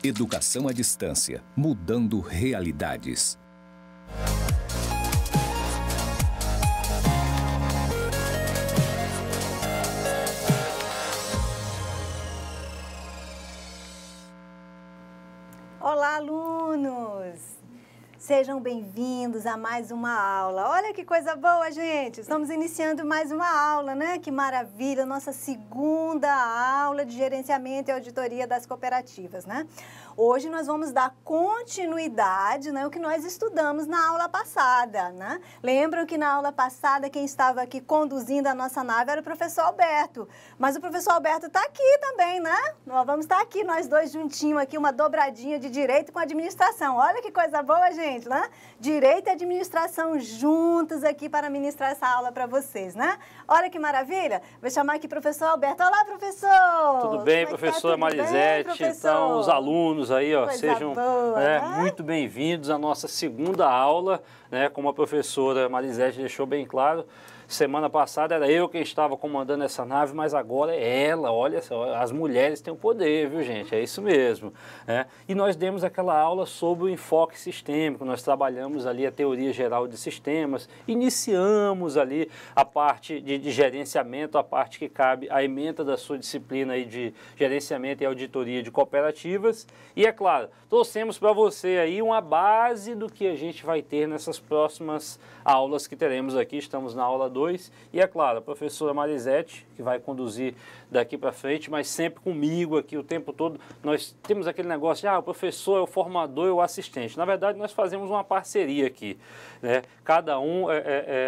Educação à distância, mudando realidades. Olá, alunos! Sejam bem-vindos a mais uma aula. Olha que coisa boa, gente! Estamos iniciando mais uma aula, né? Que maravilha! Nossa segunda aula de gerenciamento e auditoria das cooperativas, né? Hoje nós vamos dar continuidade, né, ao que nós estudamos na aula passada, né? Lembram que na aula passada quem estava aqui conduzindo a nossa nave era o professor Alberto. Mas o professor Alberto está aqui também, né? Nós vamos estar aqui, nós dois juntinhos aqui, uma dobradinha de direito com administração. Olha que coisa boa, gente, né? Direito e administração juntos aqui para ministrar essa aula para vocês, né? Olha que maravilha! Vou chamar aqui o professor Alberto. Olá, professor! Tudo bem, professora Marisete? Então, os alunos aí, ó, sejam muito bem-vindos à nossa segunda aula, né? Como a professora Marisete deixou bem claro, semana passada era eu quem estava comandando essa nave, mas agora é ela. Olha só, as mulheres têm o poder, viu, gente? É isso mesmo, né? E nós demos aquela aula sobre o enfoque sistêmico, nós trabalhamos ali a teoria geral de sistemas, iniciamos ali a parte de gerenciamento, a parte que cabe à ementa da sua disciplina aí de gerenciamento e auditoria de cooperativas. E é claro, trouxemos para você aí uma base do que a gente vai ter nessas próximas aulas que teremos aqui. Estamos na aula 2 e é claro, a professora Marisete, que vai conduzir daqui para frente, mas sempre comigo aqui o tempo todo. Nós temos aquele negócio de, o professor é o formador e o assistente. Na verdade, nós fazemos uma parceria aqui, né? Cada um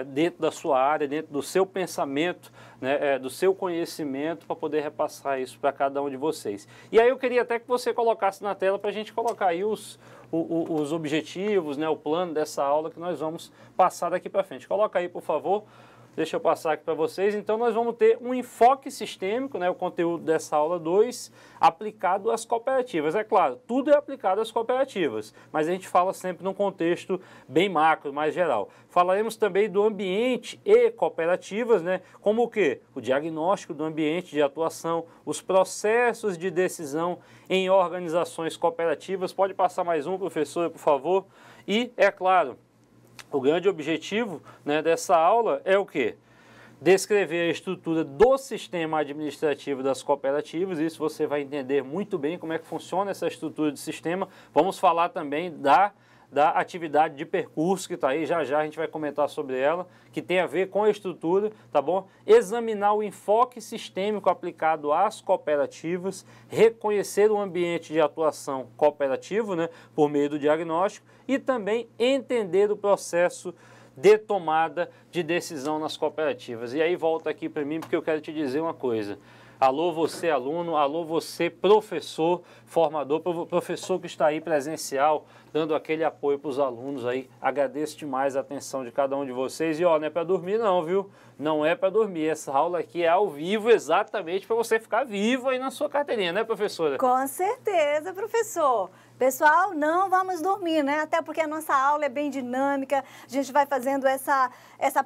dentro da sua área, dentro do seu pensamento, né? Do seu conhecimento, para poder repassar isso para cada um de vocês. E aí eu queria até que você colocasse na tela para a gente colocar aí os objetivos, né? O plano dessa aula que nós vamos passar daqui para frente. Coloca aí, por favor. Deixa eu passar aqui para vocês. Então, nós vamos ter um enfoque sistêmico, né, o conteúdo dessa aula 2, aplicado às cooperativas. É claro, tudo é aplicado às cooperativas, mas a gente fala sempre num contexto bem macro, mais geral. Falaremos também do ambiente e cooperativas, né, como o quê? O diagnóstico do ambiente de atuação, os processos de decisão em organizações cooperativas. Pode passar mais um, professor, por favor. E, é claro, o grande objetivo, né, dessa aula é o quê? Descrever a estrutura do sistema administrativo das cooperativas. Isso você vai entender muito bem como é que funciona essa estrutura de sistema. Vamos falar também da atividade de percurso que está aí, já a gente vai comentar sobre ela, que tem a ver com a estrutura, tá bom? Examinar o enfoque sistêmico aplicado às cooperativas, reconhecer o ambiente de atuação cooperativo, né, por meio do diagnóstico, e também entender o processo de tomada de decisão nas cooperativas. E aí volta aqui para mim, porque eu quero te dizer uma coisa. Alô você aluno, alô você professor, formador, professor que está aí presencial, dando aquele apoio para os alunos aí. Agradeço demais a atenção de cada um de vocês. E ó, não é para dormir não, viu? Não é para dormir. Essa aula aqui é ao vivo, exatamente para você ficar vivo aí na sua carteirinha, né, professora? Com certeza, professor. Pessoal, não vamos dormir, né? Até porque a nossa aula é bem dinâmica, a gente vai fazendo essa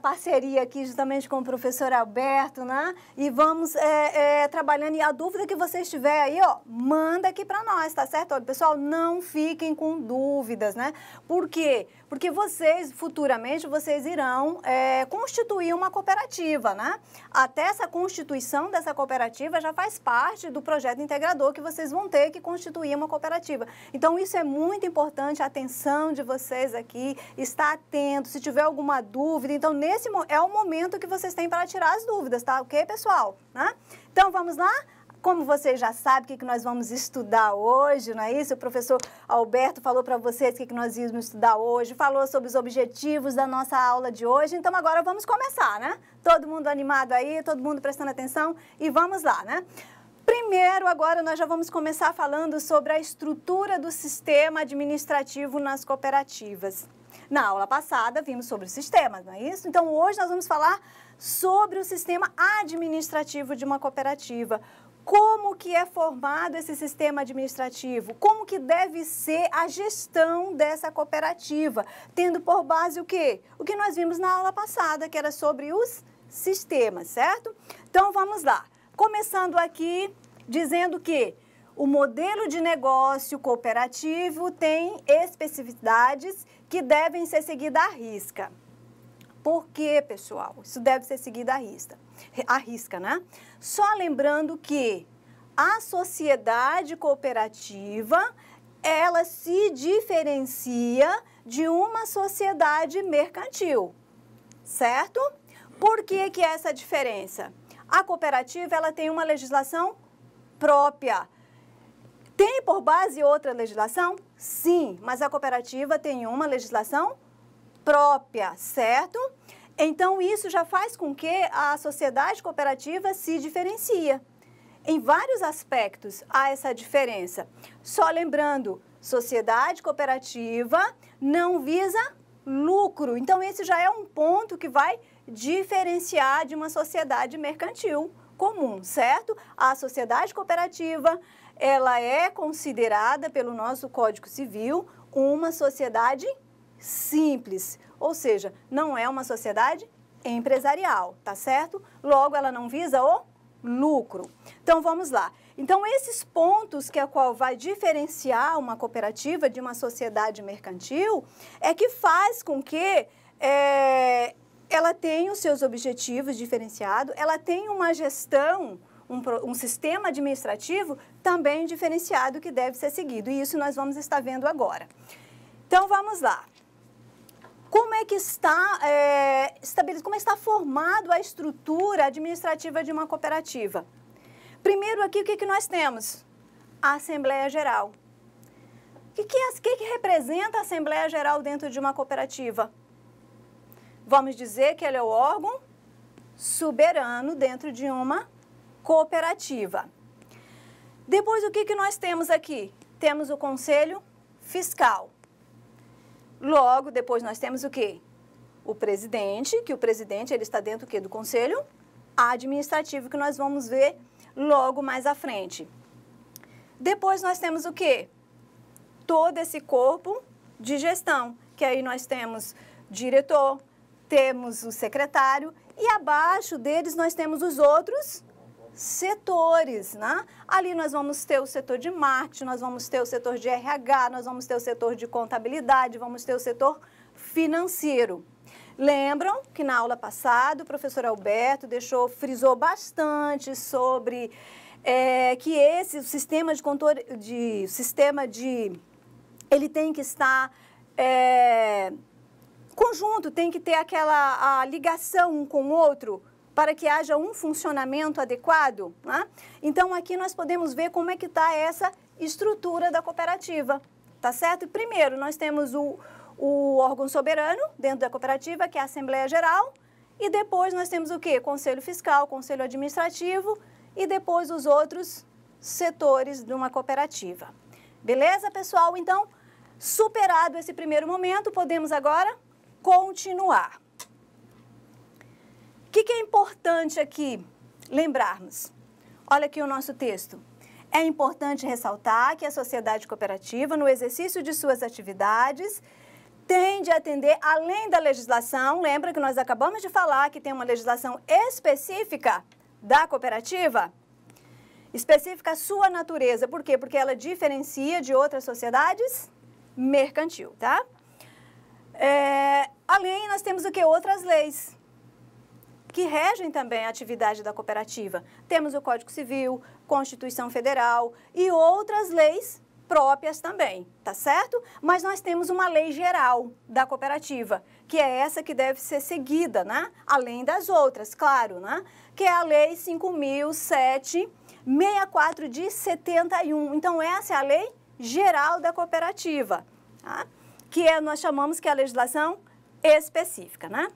parceria aqui justamente com o professor Alberto, né? E vamos trabalhando, e a dúvida que vocês tiverem aí, ó, manda aqui para nós, tá certo? Olha, pessoal, não fiquem com dúvidas, né? Por quê? Porque vocês, futuramente, vocês irão constituir uma cooperativa, né? Até essa constituição dessa cooperativa já faz parte do projeto integrador que vocês vão ter que constituir uma cooperativa. Então, isso é muito importante, a atenção de vocês aqui, estar atento, se tiver alguma dúvida. Então, nesse é o momento que vocês têm para tirar as dúvidas, tá? Ok, pessoal? Né? Então, vamos lá? Como vocês já sabem o que nós vamos estudar hoje, não é isso? O professor Alberto falou para vocês o que nós íamos estudar hoje, falou sobre os objetivos da nossa aula de hoje. Então, agora vamos começar, né? Todo mundo animado aí, todo mundo prestando atenção e vamos lá, né? Primeiro, agora nós já vamos começar falando sobre a estrutura do sistema administrativo nas cooperativas. Na aula passada, vimos sobre os sistemas, não é isso? Então, hoje nós vamos falar sobre o sistema administrativo de uma cooperativa. Como que é formado esse sistema administrativo? Como que deve ser a gestão dessa cooperativa? Tendo por base o quê? O que nós vimos na aula passada, que era sobre os sistemas, certo? Então, vamos lá. Começando aqui, dizendo que o modelo de negócio cooperativo tem especificidades que devem ser seguidas à risca. Por quê, pessoal? Isso deve ser seguido à risca, né? Só lembrando que a sociedade cooperativa, ela se diferencia de uma sociedade mercantil, certo? Por que que é essa diferença? A cooperativa, ela tem uma legislação própria. Tem por base outra legislação? Sim, mas a cooperativa tem uma legislação própria, certo? Então, isso já faz com que a sociedade cooperativa se diferencie. Em vários aspectos há essa diferença. Só lembrando, sociedade cooperativa não visa lucro. Então, esse já é um ponto que vai diferenciar de uma sociedade mercantil comum, certo? A sociedade cooperativa, ela é considerada pelo nosso Código Civil uma sociedade simples, ou seja, não é uma sociedade empresarial, tá certo? Logo, ela não visa o lucro. Então, vamos lá. Então, esses pontos que a qual vai diferenciar uma cooperativa de uma sociedade mercantil é que faz com que ela tenha os seus objetivos diferenciados, ela tenha uma gestão, um sistema administrativo também diferenciado que deve ser seguido. E isso nós vamos estar vendo agora. Então, vamos lá. Como é que está como está formado a estrutura administrativa de uma cooperativa? Primeiro aqui, o que nós temos? A Assembleia Geral. O que representa a Assembleia Geral dentro de uma cooperativa? Vamos dizer que ele é o órgão soberano dentro de uma cooperativa. Depois, o que nós temos aqui? Temos o Conselho Fiscal. Logo, depois nós temos o quê? O presidente, que o presidente ele está dentro do Conselho Administrativo, que nós vamos ver logo mais à frente. Depois nós temos o quê? Todo esse corpo de gestão, que aí nós temos diretor, temos o secretário e abaixo deles nós temos os outros setores, né? Ali nós vamos ter o setor de marketing, nós vamos ter o setor de RH, nós vamos ter o setor de contabilidade, vamos ter o setor financeiro. Lembram que na aula passada o professor Alberto frisou bastante sobre que esse sistema ele tem que estar conjunto, tem que ter a ligação um com o outro, para que haja um funcionamento adequado, né? Então, aqui nós podemos ver como é que está essa estrutura da cooperativa, tá certo? Primeiro, nós temos o órgão soberano dentro da cooperativa, que é a Assembleia Geral, e depois nós temos o quê? Conselho Fiscal, Conselho Administrativo, e depois os outros setores de uma cooperativa. Beleza, pessoal? Então, superado esse primeiro momento, podemos agora continuar. O que é importante aqui lembrarmos? Olha aqui o nosso texto. É importante ressaltar que a sociedade cooperativa, no exercício de suas atividades, tende a atender além da legislação. Lembra que nós acabamos de falar que tem uma legislação específica da cooperativa? Específica a sua natureza. Por quê? Porque ela diferencia de outras sociedades mercantil, tá? Além, nós temos o que? Outras leis que regem também a atividade da cooperativa. Temos o Código Civil, Constituição Federal e outras leis próprias também, tá certo? Mas nós temos uma lei geral da cooperativa, que é essa que deve ser seguida, né? Além das outras, claro, né? Que é a Lei 5.007/64 de 71. Então, essa é a lei geral da cooperativa, tá? Que nós chamamos que é a legislação específica, né?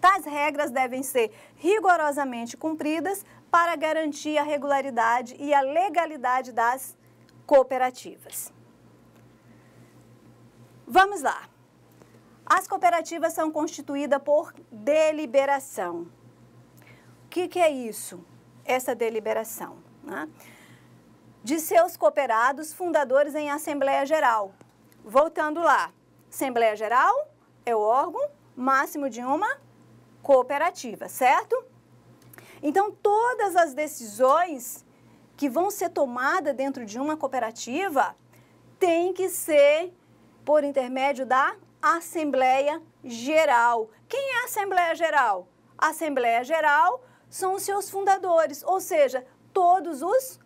Tais regras devem ser rigorosamente cumpridas para garantir a regularidade e a legalidade das cooperativas. Vamos lá. As cooperativas são constituídas por deliberação. O que é isso? Essa deliberação, né? De seus cooperados fundadores em Assembleia Geral. Voltando lá, Assembleia Geral é o órgão máximo de uma cooperativa, certo? Então, todas as decisões que vão ser tomadas dentro de uma cooperativa tem que ser por intermédio da Assembleia Geral. Quem é a Assembleia Geral? A Assembleia Geral são os seus fundadores, ou seja, todos os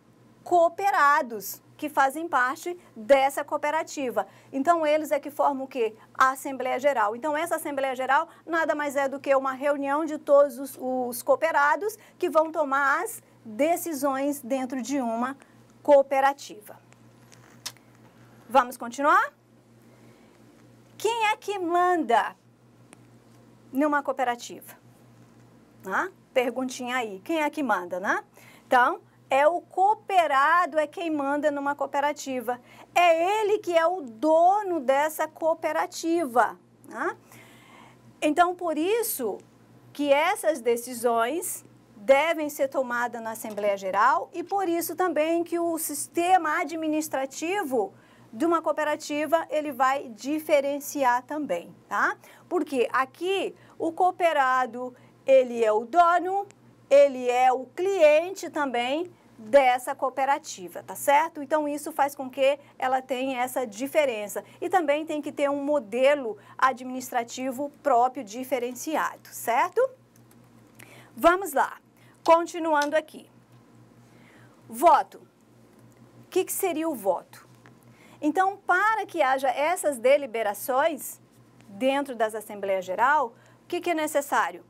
cooperados que fazem parte dessa cooperativa. Então, eles é que formam o quê? A Assembleia Geral. Então, essa Assembleia Geral nada mais é do que uma reunião de todos os cooperados que vão tomar as decisões dentro de uma cooperativa. Vamos continuar? Quem é que manda numa cooperativa? Perguntinha aí. Quem é que manda, né? Então, é o cooperado é quem manda numa cooperativa. É ele que é o dono dessa cooperativa. Né? Então, por isso que essas decisões devem ser tomadas na Assembleia Geral e por isso também que o sistema administrativo de uma cooperativa, ele vai diferenciar também, tá? Porque aqui o cooperado, ele é o dono, ele é o cliente também dessa cooperativa, tá certo? Então, isso faz com que ela tenha essa diferença. E também tem que ter um modelo administrativo próprio diferenciado, certo? Vamos lá. Continuando aqui. Voto. O que seria o voto? Então, para que haja essas deliberações dentro das Assembleias Geral, o que é necessário?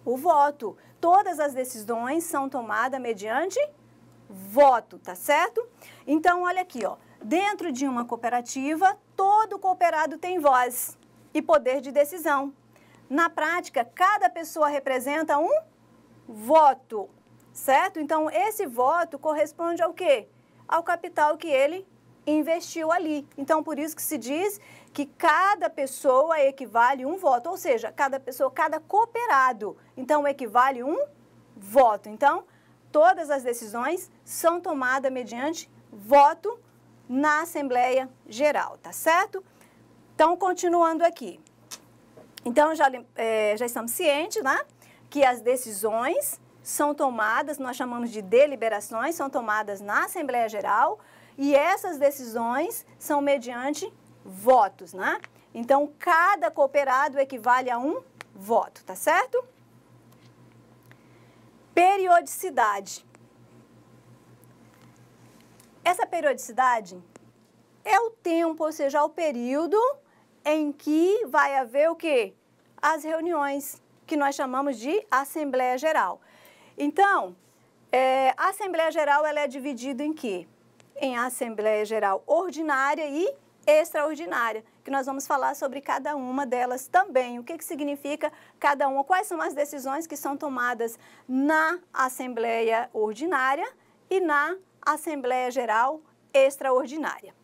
O voto. Todas as decisões são tomadas mediante voto, tá certo? Então, olha aqui, ó. Dentro de uma cooperativa, todo cooperado tem voz e poder de decisão. Na prática, cada pessoa representa um voto, certo? Então, esse voto corresponde ao quê? Ao capital que ele investiu ali. Então, por isso que se diz que cada pessoa equivale a um voto, ou seja, cada pessoa, cada cooperado, então, equivale a um voto. Então, todas as decisões são tomadas mediante voto na Assembleia Geral, tá certo? Então, continuando aqui. Então, já estamos cientes, né, que as decisões são tomadas, nós chamamos de deliberações, são tomadas na Assembleia Geral, e essas decisões são mediante votos, né? Então, cada cooperado equivale a um voto, tá certo? Periodicidade. Essa periodicidade é o tempo, ou seja, o período em que vai haver o quê? As reuniões, que nós chamamos de Assembleia Geral. Então, a Assembleia Geral ela é dividida em quê? Em Assembleia Geral Ordinária e Extraordinária, que nós vamos falar sobre cada uma delas também. O que significa cada uma? Quais são as decisões que são tomadas na Assembleia Ordinária e na Assembleia Geral Extraordinária.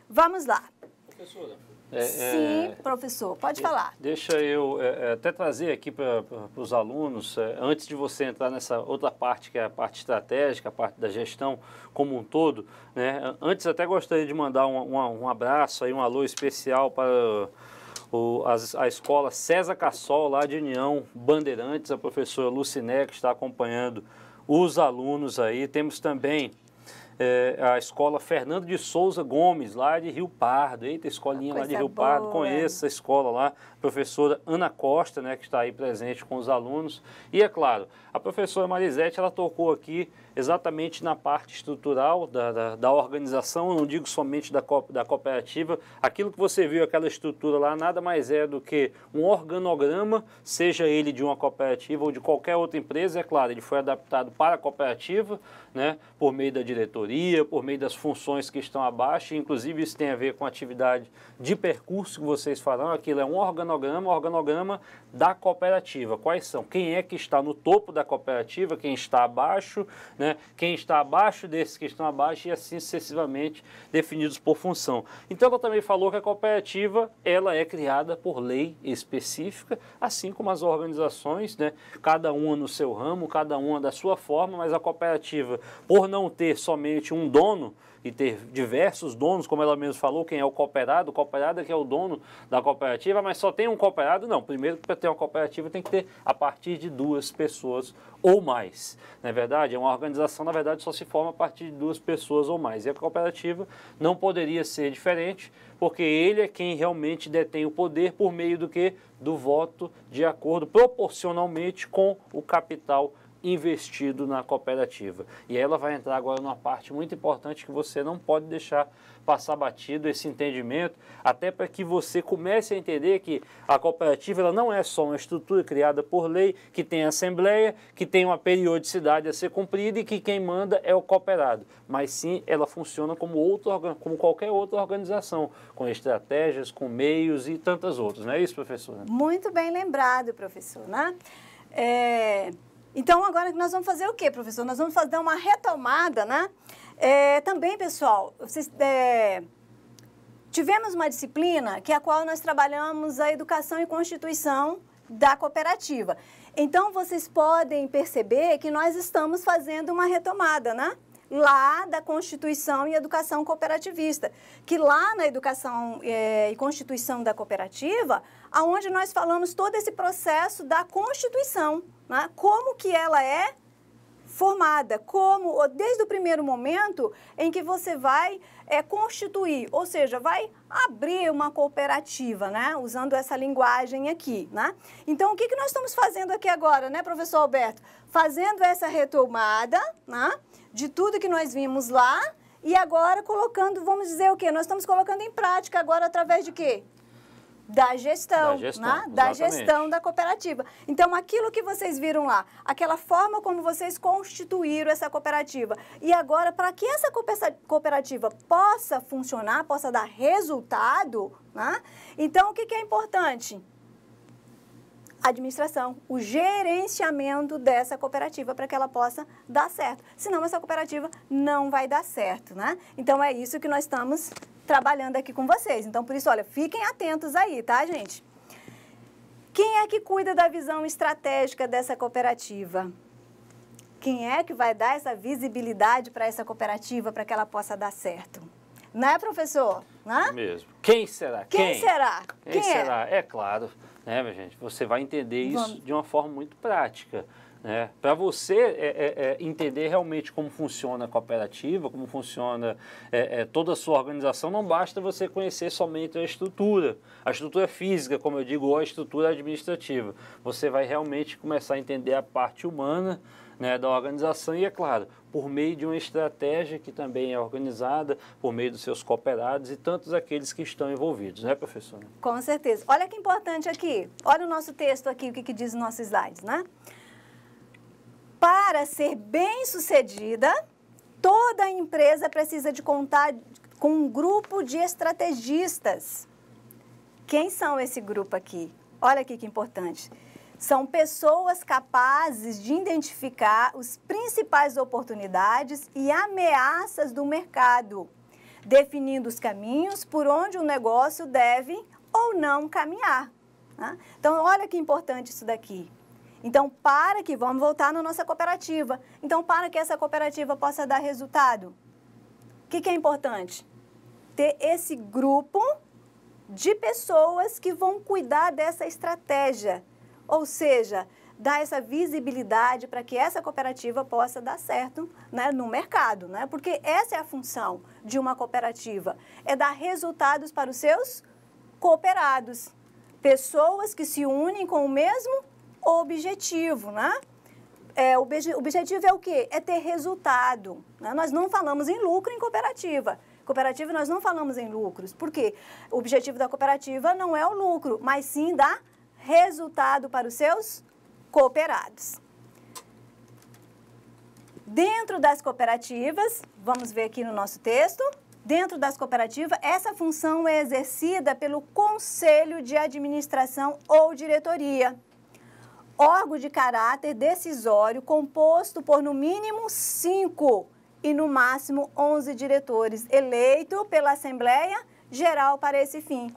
Vamos lá. Professora. Sim, professor, pode falar. Deixa eu até trazer aqui para os alunos, antes de você entrar nessa outra parte, que é a parte estratégica, a parte da gestão como um todo, né? Antes até gostaria de mandar um abraço, aí, um alô especial para a escola César Cassol, lá de União Bandeirantes, a professora Luciné, que está acompanhando os alunos aí. Temos também a escola Fernando de Souza Gomes, lá de Rio Pardo. Eita, escolinha lá de Rio Pardo, conheço essa escola lá. Professora Ana Costa, né, que está aí presente com os alunos. E, é claro, a professora Marisete, ela tocou aqui exatamente na parte estrutural da organização, eu não digo somente da cooperativa. Aquilo que você viu, aquela estrutura lá, nada mais é do que um organograma, seja ele de uma cooperativa ou de qualquer outra empresa. É claro, ele foi adaptado para a cooperativa, né, por meio da diretoria, por meio das funções que estão abaixo. Inclusive, isso tem a ver com a atividade de percurso que vocês farão. Aquilo é um organograma da cooperativa. Quais são? Quem é que está no topo da cooperativa, quem está abaixo, né? Quem está abaixo desses que estão abaixo, e assim sucessivamente definidos por função. Então, ela também falou que a cooperativa ela é criada por lei específica, assim como as organizações, né? Cada uma no seu ramo, cada uma da sua forma, mas a cooperativa, por não ter somente um dono e ter diversos donos, como ela mesma falou, quem é o cooperado é que é o dono da cooperativa, mas só tem um cooperado? Não. Primeiro, para ter uma cooperativa, tem que ter a partir de 2 pessoas ou mais. Não é verdade? Uma organização, na verdade, só se forma a partir de 2 pessoas ou mais. E a cooperativa não poderia ser diferente, porque ele é quem realmente detém o poder por meio do quê? Do voto de acordo proporcionalmente com o capital investido na cooperativa. E ela vai entrar agora numa parte muito importante que você não pode deixar passar batido esse entendimento, até para que você comece a entender que a cooperativa ela não é só uma estrutura criada por lei, que tem assembleia, que tem uma periodicidade a ser cumprida e que quem manda é o cooperado, mas sim ela funciona como qualquer outra organização, com estratégias, com meios e tantas outras, não é isso, professora? Muito bem lembrado, professor, né? Então, agora nós vamos fazer o quê, professor? Nós vamos fazer uma retomada, né? Também, pessoal, tivemos uma disciplina a qual nós trabalhamos a educação e constituição da cooperativa. Então, vocês podem perceber que nós estamos fazendo uma retomada, né? Lá da Constituição e Educação Cooperativista, que lá na Educação e Constituição da Cooperativa, aonde nós falamos todo esse processo da Constituição, né? Como que ela é formada, desde o primeiro momento em que você vai constituir, ou seja, vai abrir uma cooperativa, né? Usando essa linguagem aqui, né? Então, o que nós estamos fazendo aqui agora, né, professor Alberto? Fazendo essa retomada, né? De tudo que nós vimos lá e agora colocando, vamos dizer o quê? Nós estamos colocando em prática agora através de quê? Da gestão, né? Da gestão da cooperativa. Então, aquilo que vocês viram lá, aquela forma como vocês constituíram essa cooperativa. E agora, para que essa cooperativa possa funcionar, possa dar resultado, né? Então, o que é importante? Administração, o gerenciamento dessa cooperativa para que ela possa dar certo. Senão, essa cooperativa não vai dar certo, né? Então, é isso que nós estamos trabalhando aqui com vocês. Então, por isso, olha, fiquem atentos aí, tá, gente? Quem é que cuida da visão estratégica dessa cooperativa? Quem é que vai dar essa visibilidade para essa cooperativa para que ela possa dar certo? Não é, professor? Não é? Mesmo. Quem será? Quem será? Quem será? É claro, né, minha gente? Você vai entender isso de uma forma muito prática. Né? Para você entender realmente como funciona a cooperativa, como funciona toda a sua organização, não basta você conhecer somente a estrutura física, como eu digo, ou a estrutura administrativa. Você vai realmente começar a entender a parte humana, né, da organização e, é claro, por meio de uma estratégia que também é organizada, por meio dos seus cooperados e tantos aqueles que estão envolvidos, né, professora? Com certeza. Olha que importante aqui. Olha o nosso texto aqui, o que diz nos nossos slides, né? Para ser bem-sucedida, toda empresa precisa de contar com um grupo de estrategistas. Quem são esse grupo aqui? Olha aqui que importante. São pessoas capazes de identificar as principais oportunidades e ameaças do mercado, definindo os caminhos por onde o negócio deve ou não caminhar. Né? Então, olha que importante isso daqui. Então, vamos voltar na nossa cooperativa. Então, para que essa cooperativa possa dar resultado, o que é importante? Ter esse grupo de pessoas que vão cuidar dessa estratégia. Ou seja, dar essa visibilidade para que essa cooperativa possa dar certo, né, no mercado. Né? Porque essa é a função de uma cooperativa, é dar resultados para os seus cooperados. Pessoas que se unem com o mesmo objetivo, né? O objetivo é o quê? É ter resultado. Né? Nós não falamos em lucro em cooperativa. Cooperativa nós não falamos em lucros. Por quê? O objetivo da cooperativa não é o lucro, mas sim dar resultado para os seus cooperados. Dentro das cooperativas, vamos ver aqui no nosso texto, dentro das cooperativas, essa função é exercida pelo Conselho de Administração ou Diretoria, órgão de caráter decisório composto por no mínimo 5 e no máximo 11 diretores, eleito pela Assembleia Geral para esse fim.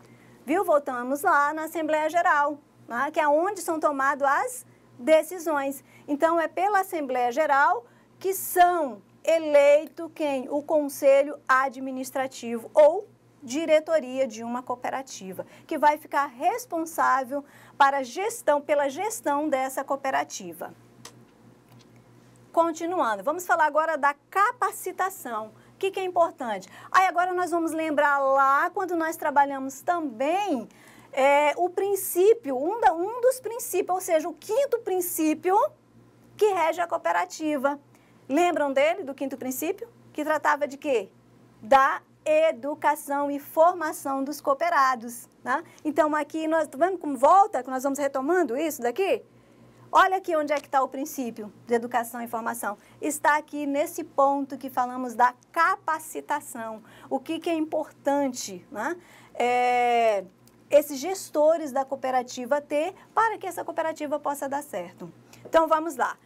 Viu? Voltamos lá na Assembleia Geral, né? Que é onde são tomadas as decisões. Então, é pela Assembleia Geral que são eleitos quem? O Conselho Administrativo ou diretoria de uma cooperativa, que vai ficar responsável pela gestão dessa cooperativa. Continuando, vamos falar agora da capacitação. O que é importante? Aí agora nós vamos lembrar lá quando nós trabalhamos também o princípio, um dos princípios, ou seja, o 5º princípio que rege a cooperativa. Lembram dele, do 5º princípio? Que tratava de quê? Da educação e formação dos cooperados. Né? Então, aqui, nós vamos com volta, que nós vamos retomando isso daqui? Olha aqui onde é que está o princípio de educação e formação. Está aqui nesse ponto que falamos da capacitação. O que é importante, né? Esses gestores da cooperativa ter para que essa cooperativa possa dar certo. Então, vamos lá.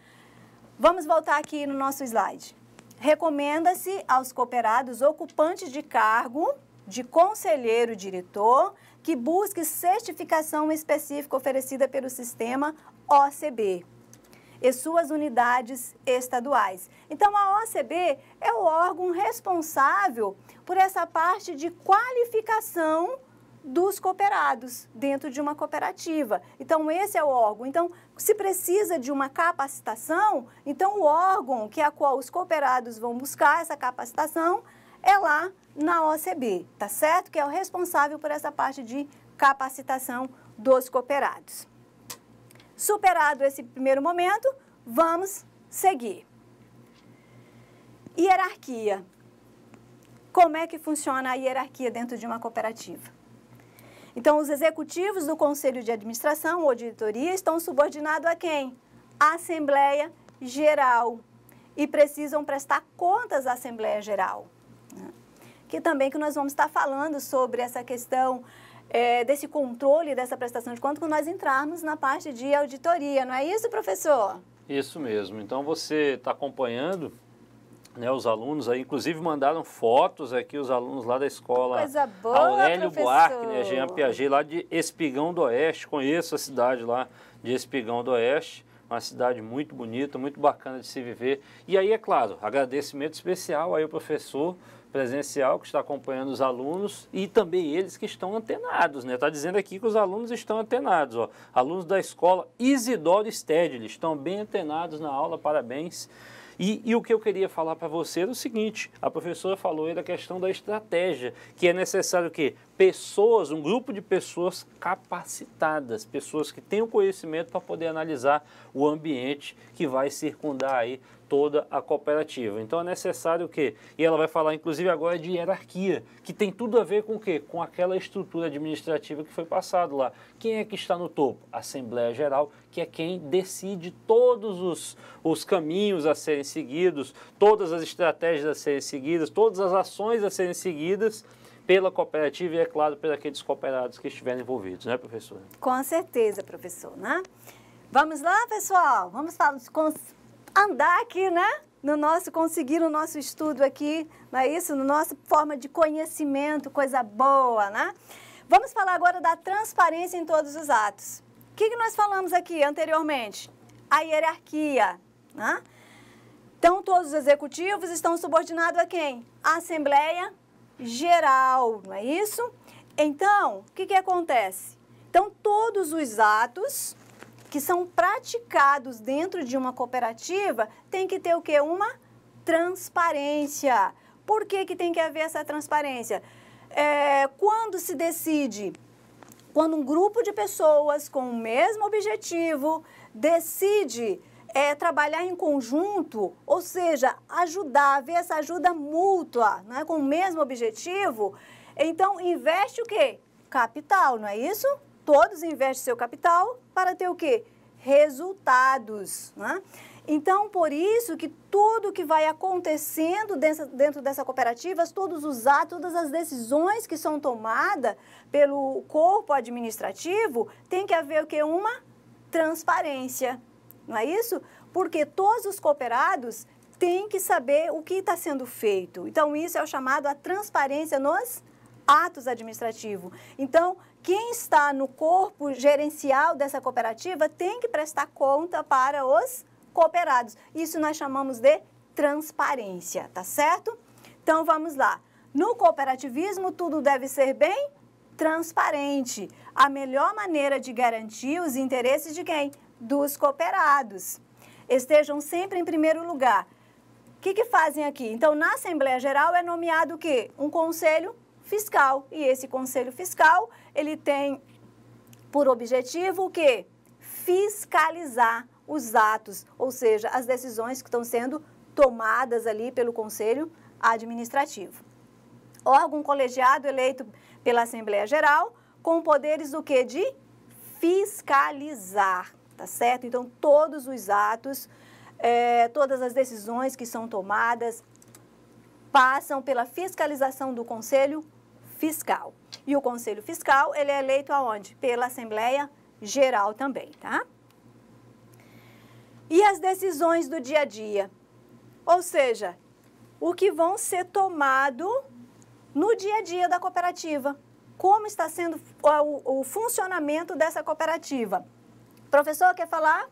Vamos voltar aqui no nosso slide. Recomenda-se aos cooperados ocupantes de cargo de conselheiro-diretor que busque certificação específica oferecida pelo sistema OCB e suas unidades estaduais. Então, a OCB é o órgão responsável por essa parte de qualificação dos cooperados dentro de uma cooperativa. Então, esse é o órgão. Então, se precisa de uma capacitação, então o órgão a qual os cooperados vão buscar essa capacitação é lá na OCB, tá certo? Que é o responsável por essa parte de capacitação dos cooperados. Superado esse primeiro momento, vamos seguir. Hierarquia. Como é que funciona a hierarquia dentro de uma cooperativa? Então, os executivos do Conselho de Administração ou diretoria estão subordinados a quem? A Assembleia Geral. E precisam prestar contas à Assembleia Geral. Que também que nós vamos estar falando sobre essa questão desse controle, dessa prestação de contas, quando nós entrarmos na parte de auditoria. Não é isso, professor? Isso mesmo. Então, você está acompanhando, né, os alunos aí, inclusive mandaram fotos aqui, os alunos lá da escola Coisa boa, Aurélio professor. Buarque, né, Jean Piaget, lá de Espigão do Oeste. Conheço a cidade lá de Espigão do Oeste, uma cidade muito bonita, muito bacana de se viver. E aí, é claro, agradecimento especial aí ao professor presencial que está acompanhando os alunos e também eles que estão antenados, né? Está dizendo aqui que os alunos estão antenados, ó. Alunos da escola Isidoro Stedley estão bem antenados na aula, parabéns. E o que eu queria falar para você é o seguinte, a professora falou aí da questão da estratégia, que é necessário o quê? Pessoas, um grupo de pessoas capacitadas, pessoas que têm o conhecimento para poder analisar o ambiente que vai circundar aí toda a cooperativa. Então é necessário o quê? E ela vai falar inclusive agora de hierarquia, que tem tudo a ver com o quê? Com aquela estrutura administrativa que foi passado lá. Quem é que está no topo? A Assembleia Geral, que é quem decide todos os caminhos a serem seguidos, todas as estratégias a serem seguidas, todas as ações a serem seguidas pela cooperativa e, é claro, por aqueles cooperados que estiverem envolvidos, né, professora? Com certeza, professor, né? Vamos lá, pessoal? Vamos andar aqui, né? Conseguir o nosso estudo aqui, não é isso? Na nossa forma de conhecimento, coisa boa, né? Vamos falar agora da transparência em todos os atos. O que nós falamos aqui anteriormente? A hierarquia, né? Então, todos os executivos estão subordinados a quem? A Assembleia Geral, não é isso? Então, o que acontece? Então, todos os atos que são praticados dentro de uma cooperativa tem que ter o quê? Uma transparência. Por que tem que haver essa transparência? Quando se decide, quando um grupo de pessoas com o mesmo objetivo decide trabalhar em conjunto, ou seja, haver essa ajuda mútua, né, com o mesmo objetivo, então investe o quê? Capital, não é isso? Todos investem seu capital para ter o quê? Resultados, né? Então, por isso que tudo que vai acontecendo dentro dessa cooperativa, todos os atos, todas as decisões que são tomadas pelo corpo administrativo, tem que haver o quê? Uma transparência, não é isso? Porque todos os cooperados têm que saber o que está sendo feito. Então, isso é o chamado a transparência nos atos administrativos. Então, quem está no corpo gerencial dessa cooperativa tem que prestar conta para os cooperados. Isso nós chamamos de transparência, tá certo? Então, vamos lá. No cooperativismo, tudo deve ser bem transparente. A melhor maneira de garantir os interesses de quem? Dos cooperados. Estejam sempre em primeiro lugar. O que fazem aqui? Então, na Assembleia Geral é nomeado o quê? Um conselho fiscal. E esse conselho fiscal, ele tem por objetivo o quê? Fiscalizar os atos, ou seja, as decisões que estão sendo tomadas ali pelo conselho administrativo. Órgão colegiado eleito pela Assembleia Geral, com poderes do quê? De fiscalizar, tá certo? Então, todos os atos, todas as decisões que são tomadas passam pela fiscalização do Conselho Fiscal. E o Conselho Fiscal, ele é eleito aonde? Pela Assembleia Geral também, tá? E as decisões do dia a dia? Ou seja, o que vão ser tomado no dia a dia da cooperativa. Como está sendo o funcionamento dessa cooperativa? Professor, quer falar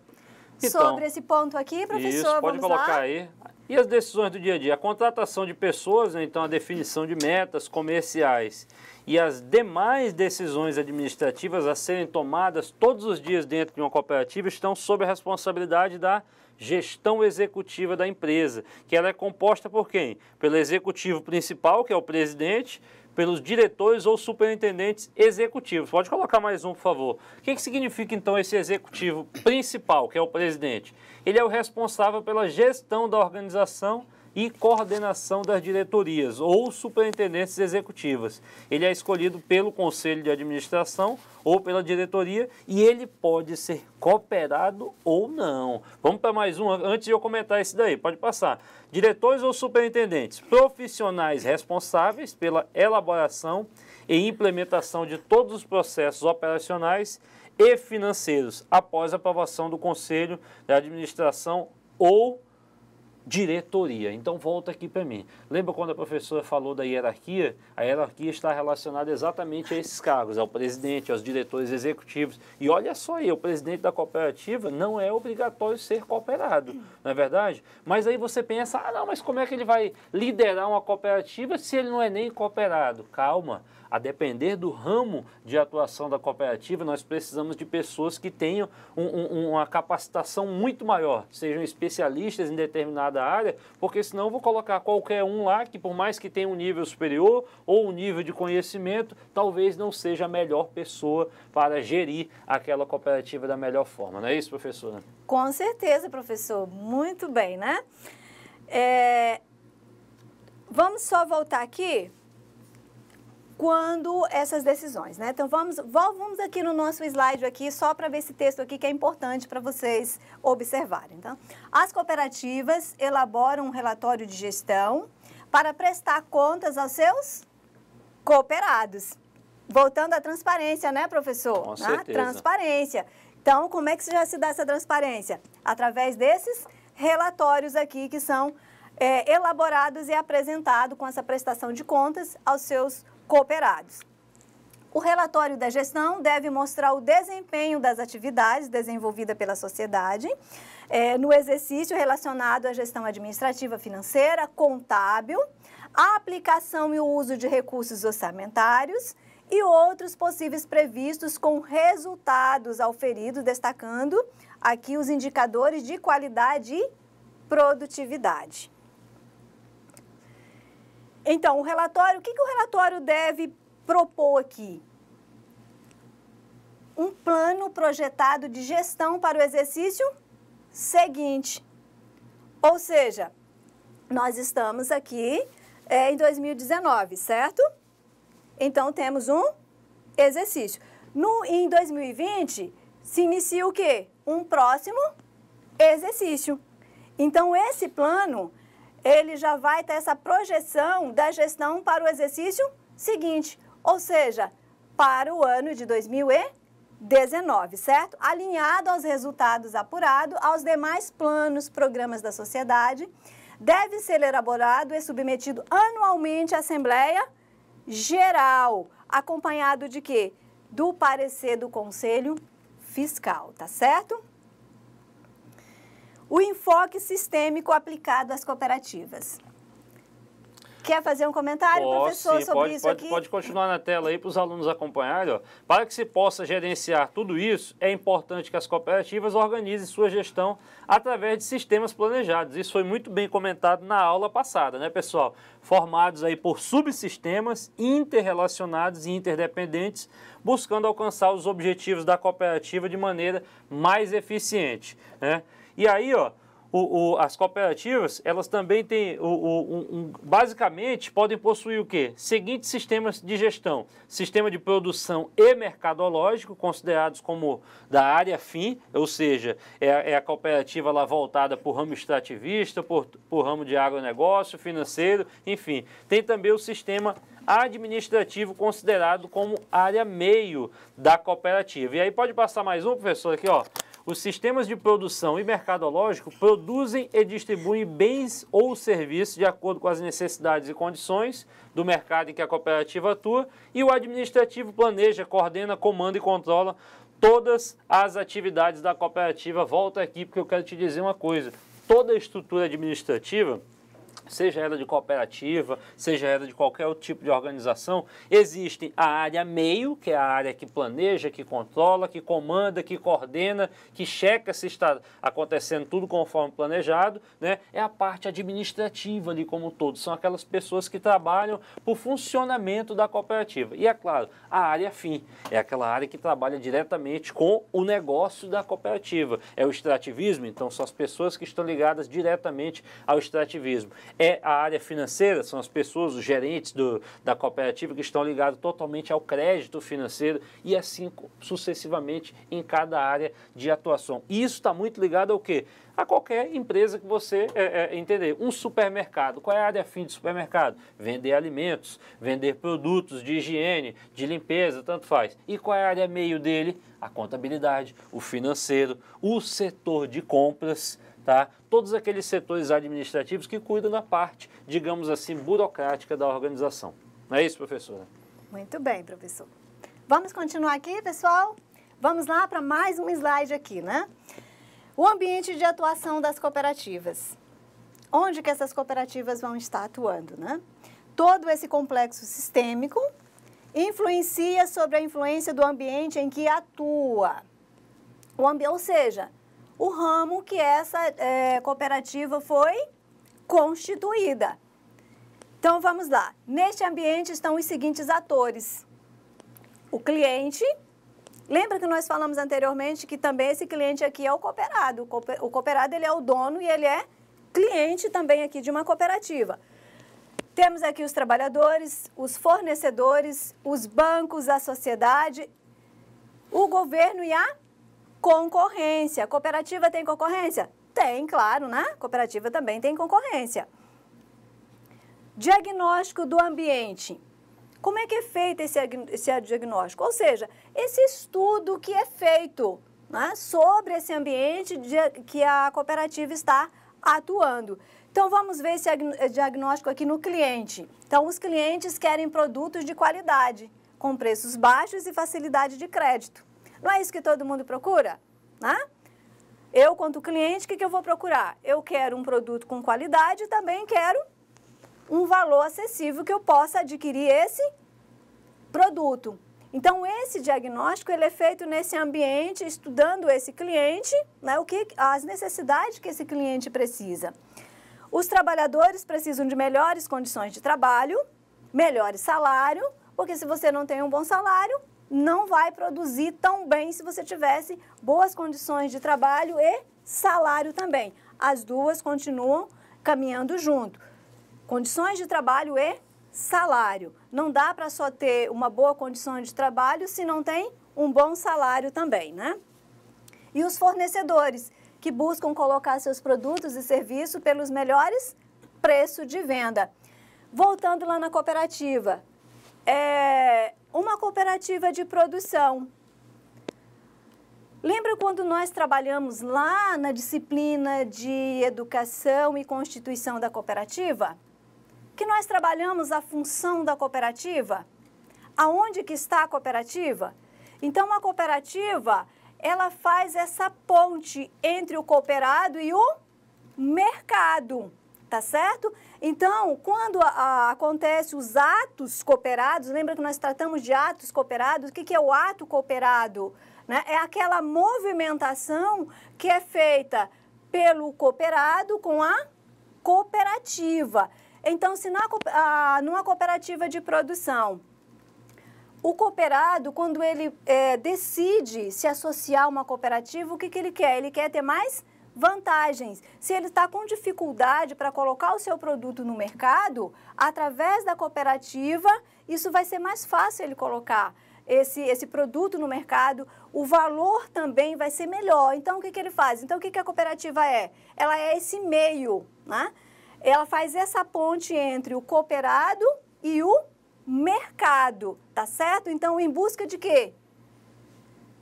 sobre esse ponto aqui, professor? Isso, pode colocar aí. E as decisões do dia a dia? A contratação de pessoas, né? Então a definição de metas comerciais e as demais decisões administrativas a serem tomadas todos os dias dentro de uma cooperativa estão sob a responsabilidade da gestão executiva da empresa, que ela é composta por quem? Pelo executivo principal, que é o presidente, pelos diretores ou superintendentes executivos. Pode colocar mais um, por favor. O que significa, então, esse executivo principal, que é o presidente? Ele é o responsável pela gestão da organização e coordenação das diretorias ou superintendentes executivas. Ele é escolhido pelo Conselho de Administração ou pela diretoria e ele pode ser cooperado ou não. Vamos para mais um, antes de eu comentar esse daí, pode passar. Diretores ou superintendentes, profissionais responsáveis pela elaboração e implementação de todos os processos operacionais e financeiros após a aprovação do Conselho de Administração ou diretoria. Então, volta aqui para mim. Lembra quando a professora falou da hierarquia? A hierarquia está relacionada exatamente a esses cargos, ao presidente, aos diretores executivos. E olha só aí, o presidente da cooperativa não é obrigatório ser cooperado, não é verdade? Mas aí você pensa, não, mas como é que ele vai liderar uma cooperativa se ele não é nem cooperado? Calma. A depender do ramo de atuação da cooperativa, nós precisamos de pessoas que tenham uma capacitação muito maior, sejam especialistas em determinada área, porque senão eu vou colocar qualquer um lá que, por mais que tenha um nível superior ou um nível de conhecimento, talvez não seja a melhor pessoa para gerir aquela cooperativa da melhor forma. Não é isso, professora? Com certeza, professor. Muito bem, né? Vamos só voltar aqui. Quando essas decisões, né? Então, vamos aqui no nosso slide aqui, só para ver esse texto aqui que é importante para vocês observarem. Então, as cooperativas elaboram um relatório de gestão para prestar contas aos seus cooperados. Voltando à transparência, né, professor? Com certeza. Transparência. Então, como é que já se dá essa transparência? Através desses relatórios aqui que são elaborados e apresentados com essa prestação de contas aos seus cooperados. O relatório da gestão deve mostrar o desempenho das atividades desenvolvidas pela sociedade no exercício relacionado à gestão administrativa, financeira, contábil, a aplicação e o uso de recursos orçamentários e outros possíveis previstos com resultados auferidos, destacando aqui os indicadores de qualidade e produtividade. Então, o relatório, o que o relatório deve propor aqui? Um plano projetado de gestão para o exercício seguinte. Ou seja, nós estamos aqui em 2019, certo? Então, temos um exercício. Em 2020, se inicia o quê? Um próximo exercício. Então, esse plano, ele já vai ter essa projeção da gestão para o exercício seguinte, ou seja, para o ano de 2019, certo? Alinhado aos resultados apurados, aos demais planos, programas da sociedade, deve ser elaborado e submetido anualmente à Assembleia Geral, acompanhado de quê? Do parecer do Conselho Fiscal, tá certo? O enfoque sistêmico aplicado às cooperativas. Quer fazer um comentário, professor, sim, sobre isso aqui? Pode continuar na tela aí para os alunos acompanharem. Ó. Para que se possa gerenciar tudo isso, é importante que as cooperativas organizem sua gestão através de sistemas planejados. Isso foi muito bem comentado na aula passada, né, pessoal? Formados aí por subsistemas interrelacionados e interdependentes, buscando alcançar os objetivos da cooperativa de maneira mais eficiente, né? E aí, ó, as cooperativas, elas também têm, basicamente, podem possuir o quê? Seguintes sistemas de gestão. Sistema de produção e mercadológico, considerados como da área fim, ou seja, é a cooperativa lá voltada para o ramo extrativista, por ramo de agronegócio, financeiro, enfim. Tem também o sistema administrativo, considerado como área meio da cooperativa. E aí pode passar mais um, professor, aqui, ó. Os sistemas de produção e mercadológico produzem e distribuem bens ou serviços de acordo com as necessidades e condições do mercado em que a cooperativa atua, e o administrativo planeja, coordena, comanda e controla todas as atividades da cooperativa. Volta aqui porque eu quero te dizer uma coisa. Toda a estrutura administrativa, seja ela de cooperativa, seja ela de qualquer outro tipo de organização, existe a área meio, que é a área que planeja, que controla, que comanda, que coordena, que checa se está acontecendo tudo conforme planejado, né? É a parte administrativa ali como um todo, são aquelas pessoas que trabalham para o funcionamento da cooperativa. E é claro, a área fim, é aquela área que trabalha diretamente com o negócio da cooperativa. É o extrativismo, então são as pessoas que estão ligadas diretamente ao extrativismo. É a área financeira, são as pessoas, os gerentes da cooperativa que estão ligados totalmente ao crédito financeiro e assim sucessivamente em cada área de atuação. E isso está muito ligado ao quê? A qualquer empresa que você entender. Um supermercado, qual é a área fim de supermercado? Vender alimentos, vender produtos de higiene, de limpeza, tanto faz. E qual é a área meio dele? A contabilidade, o financeiro, o setor de compras, tá? Todos aqueles setores administrativos que cuidam da parte, digamos assim, burocrática da organização. Não é isso, professora? Muito bem, professor. Vamos continuar aqui, pessoal? Vamos lá para mais um slide aqui, né? O ambiente de atuação das cooperativas. Onde que essas cooperativas vão estar atuando, né? Todo esse complexo sistêmico influencia sobre a influência do ambiente em que atua. Ou seja, o ramo que essa cooperativa foi constituída. Então, vamos lá. Neste ambiente estão os seguintes atores. O cliente. Lembra que nós falamos anteriormente que também esse cliente aqui é o cooperado. O cooperado, ele é o dono e ele é cliente também aqui de uma cooperativa. Temos aqui os trabalhadores, os fornecedores, os bancos, a sociedade, o governo e a concorrência. A cooperativa tem concorrência? Tem, claro, né? A cooperativa também tem concorrência. Diagnóstico do ambiente. Como é que é feito esse diagnóstico? Ou seja, esse estudo que é feito, né, sobre esse ambiente que a cooperativa está atuando. Então, vamos ver esse diagnóstico aqui no cliente. Então, os clientes querem produtos de qualidade, com preços baixos e facilidade de crédito. Não é isso que todo mundo procura? Né? Eu, quanto cliente, o que eu vou procurar? Eu quero um produto com qualidade e também quero um valor acessível que eu possa adquirir esse produto. Então, esse diagnóstico ele é feito nesse ambiente, estudando esse cliente, né, as necessidades que esse cliente precisa. Os trabalhadores precisam de melhores condições de trabalho, melhores salário, porque se você não tem um bom salário, não vai produzir tão bem se você tivesse boas condições de trabalho e salário também. As duas continuam caminhando junto. Condições de trabalho e salário. Não dá para só ter uma boa condição de trabalho se não tem um bom salário também, né? E os fornecedores, que buscam colocar seus produtos e serviços pelos melhores preços de venda. Voltando lá na cooperativa, uma cooperativa de produção. Lembra quando nós trabalhamos lá na disciplina de educação e constituição da cooperativa? Que nós trabalhamos a função da cooperativa? Aonde que está a cooperativa? Então, a cooperativa, ela faz essa ponte entre o cooperado e o mercado. tá certo? Então, quando acontece os atos cooperados, lembra que nós tratamos de atos cooperados? O que é o ato cooperado? Né? É aquela movimentação que é feita pelo cooperado com a cooperativa. Então, se numa cooperativa de produção, o cooperado, quando ele decide se associar a uma cooperativa, o que ele quer? Ele quer ter mais vantagens. Se ele está com dificuldade para colocar o seu produto no mercado, através da cooperativa, isso vai ser mais fácil ele colocar esse produto no mercado, o valor também vai ser melhor. Então, o que ele faz? Então, o que a cooperativa é? Ela é esse meio, né? Ela faz essa ponte entre o cooperado e o mercado, tá certo? Então, em busca de quê?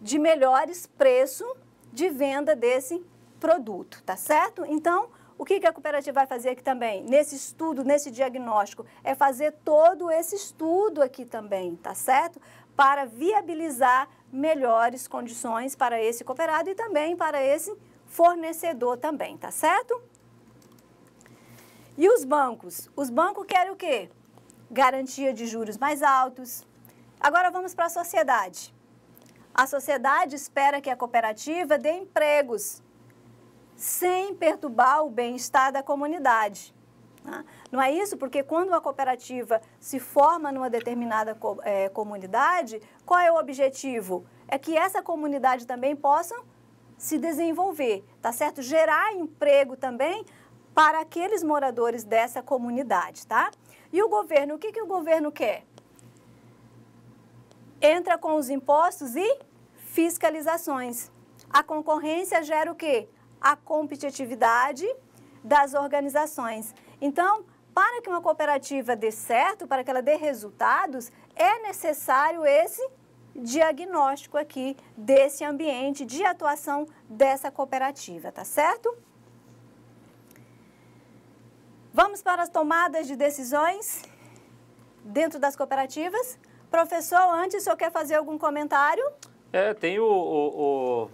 De melhores preços de venda desse produto, tá certo? Então, o que a cooperativa vai fazer aqui também? Nesse estudo, nesse diagnóstico, é fazer todo esse estudo aqui também, tá certo? Para viabilizar melhores condições para esse cooperado e também para esse fornecedor também, tá certo? E os bancos? Os bancos querem o quê? Garantia de juros mais altos. Agora vamos para a sociedade. A sociedade espera que a cooperativa dê empregos sem perturbar o bem-estar da comunidade. Né? Não é isso? Porque quando a cooperativa se forma numa determinada comunidade, qual é o objetivo? É que essa comunidade também possa se desenvolver, tá certo? Gerar emprego também para aqueles moradores dessa comunidade, tá? E o governo, o que o governo quer? Entra com os impostos e fiscalizações. A concorrência gera o quê? A competitividade das organizações. Então, para que uma cooperativa dê certo, para que ela dê resultados, é necessário esse diagnóstico aqui desse ambiente de atuação dessa cooperativa, tá certo? Vamos para as tomadas de decisões dentro das cooperativas. Professor, antes, o senhor quer fazer algum comentário?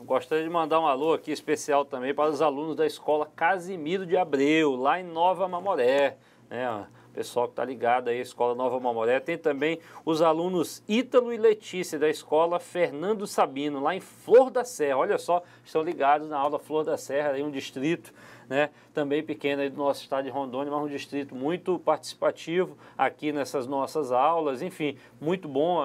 Gostaria de mandar um alô aqui especial também para os alunos da escola Casimiro de Abreu, lá em Nova Mamoré, né? O pessoal que está ligado aí à escola Nova Mamoré. Tem também os alunos Ítalo e Letícia da escola Fernando Sabino, lá em Flor da Serra. Olha só, estão ligados na aula Flor da Serra, aí um distrito, né, também pequeno aí do nosso estado de Rondônia, mas um distrito muito participativo aqui nessas nossas aulas. Enfim, muito bom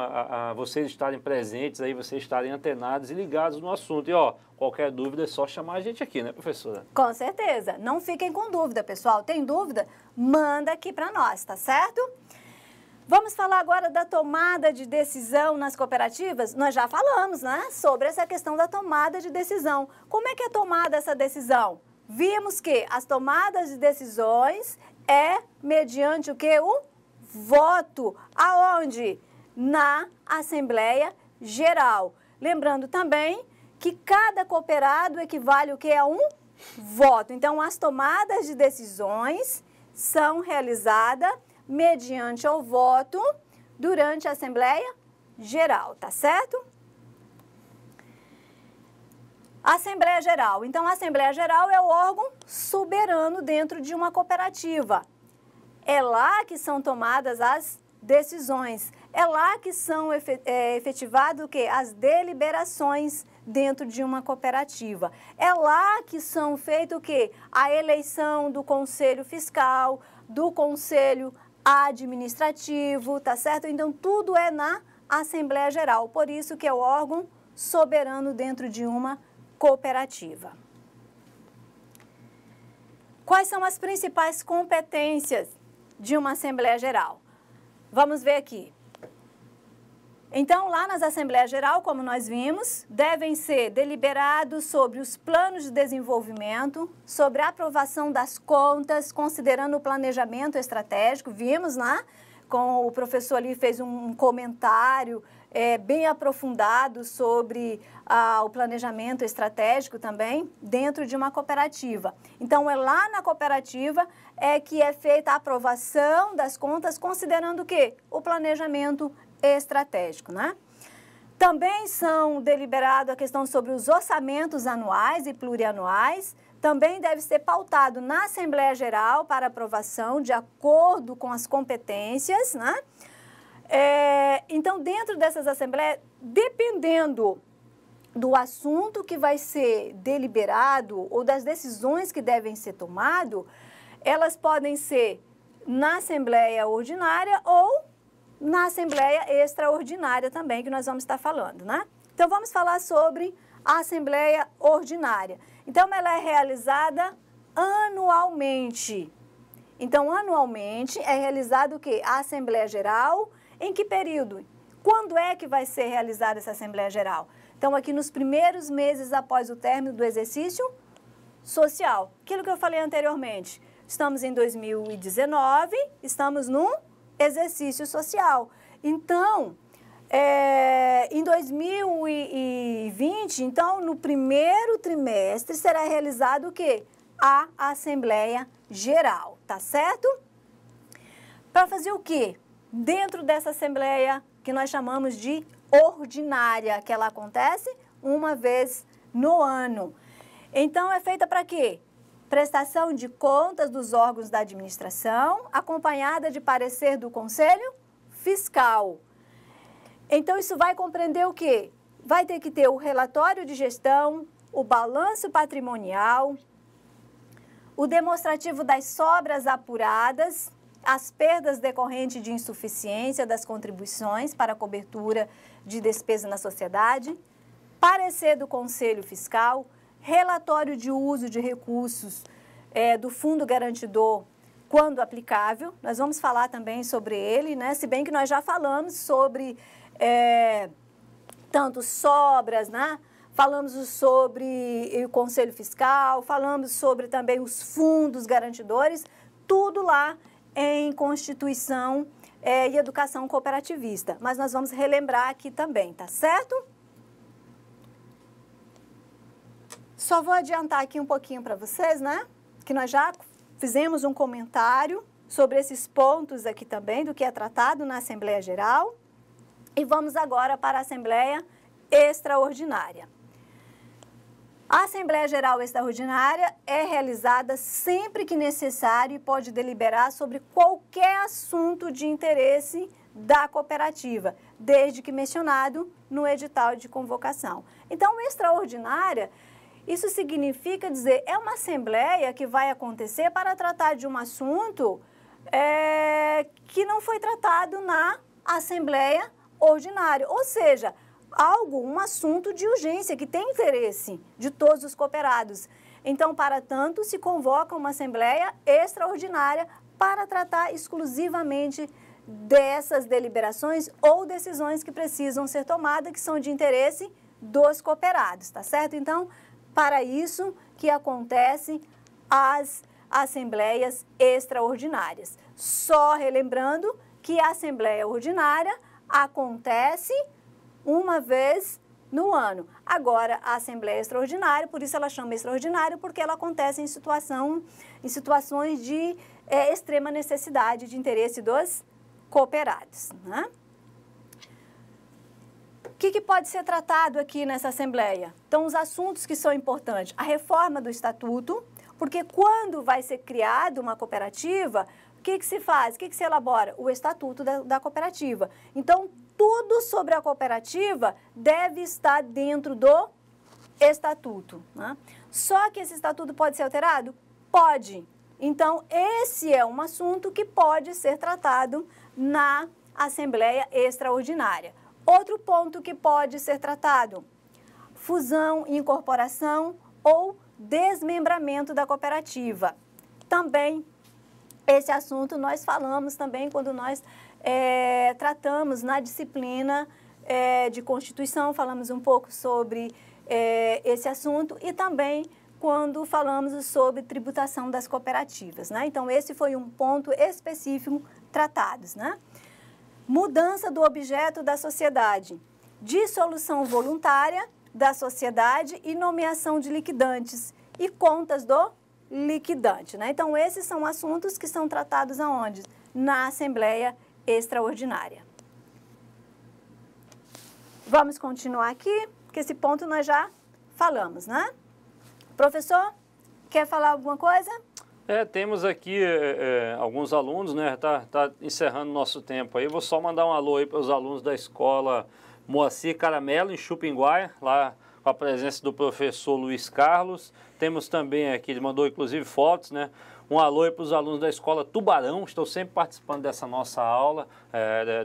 vocês estarem presentes aí, vocês estarem antenados e ligados no assunto. E ó, qualquer dúvida é só chamar a gente aqui, né, professora? Com certeza. Não fiquem com dúvida, pessoal. Tem dúvida? Manda aqui para nós, tá certo? Vamos falar agora da tomada de decisão nas cooperativas? Nós já falamos, né, sobre essa questão da tomada de decisão. Como é que é tomada essa decisão? Vimos que as tomadas de decisões é mediante o quê? O voto. Aonde? Na Assembleia Geral. Lembrando também que cada cooperado equivale o quê? A um voto. Então, as tomadas de decisões são realizadas mediante o voto durante a Assembleia Geral, tá certo? Assembleia Geral. Então, a Assembleia Geral é o órgão soberano dentro de uma cooperativa. É lá que são tomadas as decisões. É lá que são efetivadas o quê? As deliberações dentro de uma cooperativa. É lá que são feitos o quê? A eleição do Conselho Fiscal, do Conselho Administrativo, tá certo? Então, tudo é na Assembleia Geral. Por isso que é o órgão soberano dentro de uma cooperativa. Quais são as principais competências de uma Assembleia Geral? Vamos ver aqui. Então, lá nas Assembleias Geral, como nós vimos, devem ser deliberados sobre os planos de desenvolvimento, sobre a aprovação das contas, considerando o planejamento estratégico. Vimos lá, com o professor ali fez um comentário bem aprofundado sobre o planejamento estratégico também dentro de uma cooperativa. Então, é lá na cooperativa que é feita a aprovação das contas, considerando o quê? O planejamento estratégico, né? Também são deliberados a questão sobre os orçamentos anuais e plurianuais, também deve ser pautado na Assembleia Geral para aprovação de acordo com as competências, né? Então, dentro dessas assembleias, dependendo do assunto que vai ser deliberado ou das decisões que devem ser tomadas, elas podem ser na Assembleia Ordinária ou na Assembleia Extraordinária também, que nós vamos estar falando, né? Então, vamos falar sobre a Assembleia Ordinária. Então, ela é realizada anualmente. Então, anualmente é realizado o quê? A Assembleia Geral. Em que período? Quando é que vai ser realizada essa Assembleia Geral? Então, aqui nos primeiros meses após o término do exercício social. Aquilo que eu falei anteriormente. Estamos em 2019, estamos no exercício social. Então, em 2020, então, no primeiro trimestre, será realizado o quê? A Assembleia Geral, tá certo? Para fazer o quê? Dentro dessa Assembleia que nós chamamos de ordinária, que ela acontece uma vez no ano. Então, é feita para quê? Prestação de contas dos órgãos da administração, acompanhada de parecer do Conselho Fiscal. Então, isso vai compreender o quê? Vai ter que ter o relatório de gestão, o balanço patrimonial, o demonstrativo das sobras apuradas, as perdas decorrentes de insuficiência das contribuições para a cobertura de despesa na sociedade, parecer do Conselho Fiscal, relatório de uso de recursos do Fundo Garantidor quando aplicável. Nós vamos falar também sobre ele, né? Se bem que nós já falamos sobre tanto sobras, né? Falamos sobre o Conselho Fiscal, falamos sobre também os fundos garantidores, tudo lá em Constituição e Educação Cooperativista. Mas nós vamos relembrar aqui também, tá certo? Só vou adiantar aqui um pouquinho para vocês, né? Que nós já fizemos um comentário sobre esses pontos aqui também, do que é tratado na Assembleia Geral. E vamos agora para a Assembleia Extraordinária. A Assembleia Geral Extraordinária é realizada sempre que necessário e pode deliberar sobre qualquer assunto de interesse da cooperativa, desde que mencionado no edital de convocação. Então, extraordinária, isso significa dizer, é uma assembleia que vai acontecer para tratar de um assunto que não foi tratado na Assembleia Ordinária, ou seja, um assunto de urgência que tem interesse de todos os cooperados. Então, para tanto, se convoca uma Assembleia Extraordinária para tratar exclusivamente dessas deliberações ou decisões que precisam ser tomadas, que são de interesse dos cooperados, tá certo? Então, para isso que acontecem as Assembleias Extraordinárias. Só relembrando que a Assembleia Ordinária acontece uma vez no ano. Agora, a Assembleia Extraordinária, por isso ela chama extraordinária, porque ela acontece em situações de extrema necessidade de interesse dos cooperados, né? O que pode ser tratado aqui nessa Assembleia? Então, os assuntos que são importantes. A reforma do Estatuto, porque quando vai ser criada uma cooperativa, o que se faz? O que se elabora? O Estatuto da cooperativa. Então, tudo sobre a cooperativa deve estar dentro do Estatuto, né? Só que esse Estatuto pode ser alterado? Pode. Então, esse é um assunto que pode ser tratado na Assembleia Extraordinária. Outro ponto que pode ser tratado, fusão, incorporação ou desmembramento da cooperativa. Também, esse assunto nós falamos também quando nós tratamos na disciplina de Constituição, falamos um pouco sobre esse assunto e também quando falamos sobre tributação das cooperativas, né? Então, esse foi um ponto específico tratados, né? Mudança do objeto da sociedade, dissolução voluntária da sociedade e nomeação de liquidantes e contas do liquidante, né? Então, esses são assuntos que são tratados aonde? Na Assembleia Extraordinária. Vamos continuar aqui, porque esse ponto nós já falamos, né? Professor, Quer falar alguma coisa? Temos aqui alguns alunos, né? Tá encerrando nosso tempo aí. Vou só mandar um alô aí para os alunos da escola Moacir Caramelo, em Chupinguaia, lá com a presença do professor Luiz Carlos. Temos também aqui, ele mandou inclusive fotos, né? Um alô para os alunos da escola Tubarão, estão sempre participando dessa nossa aula,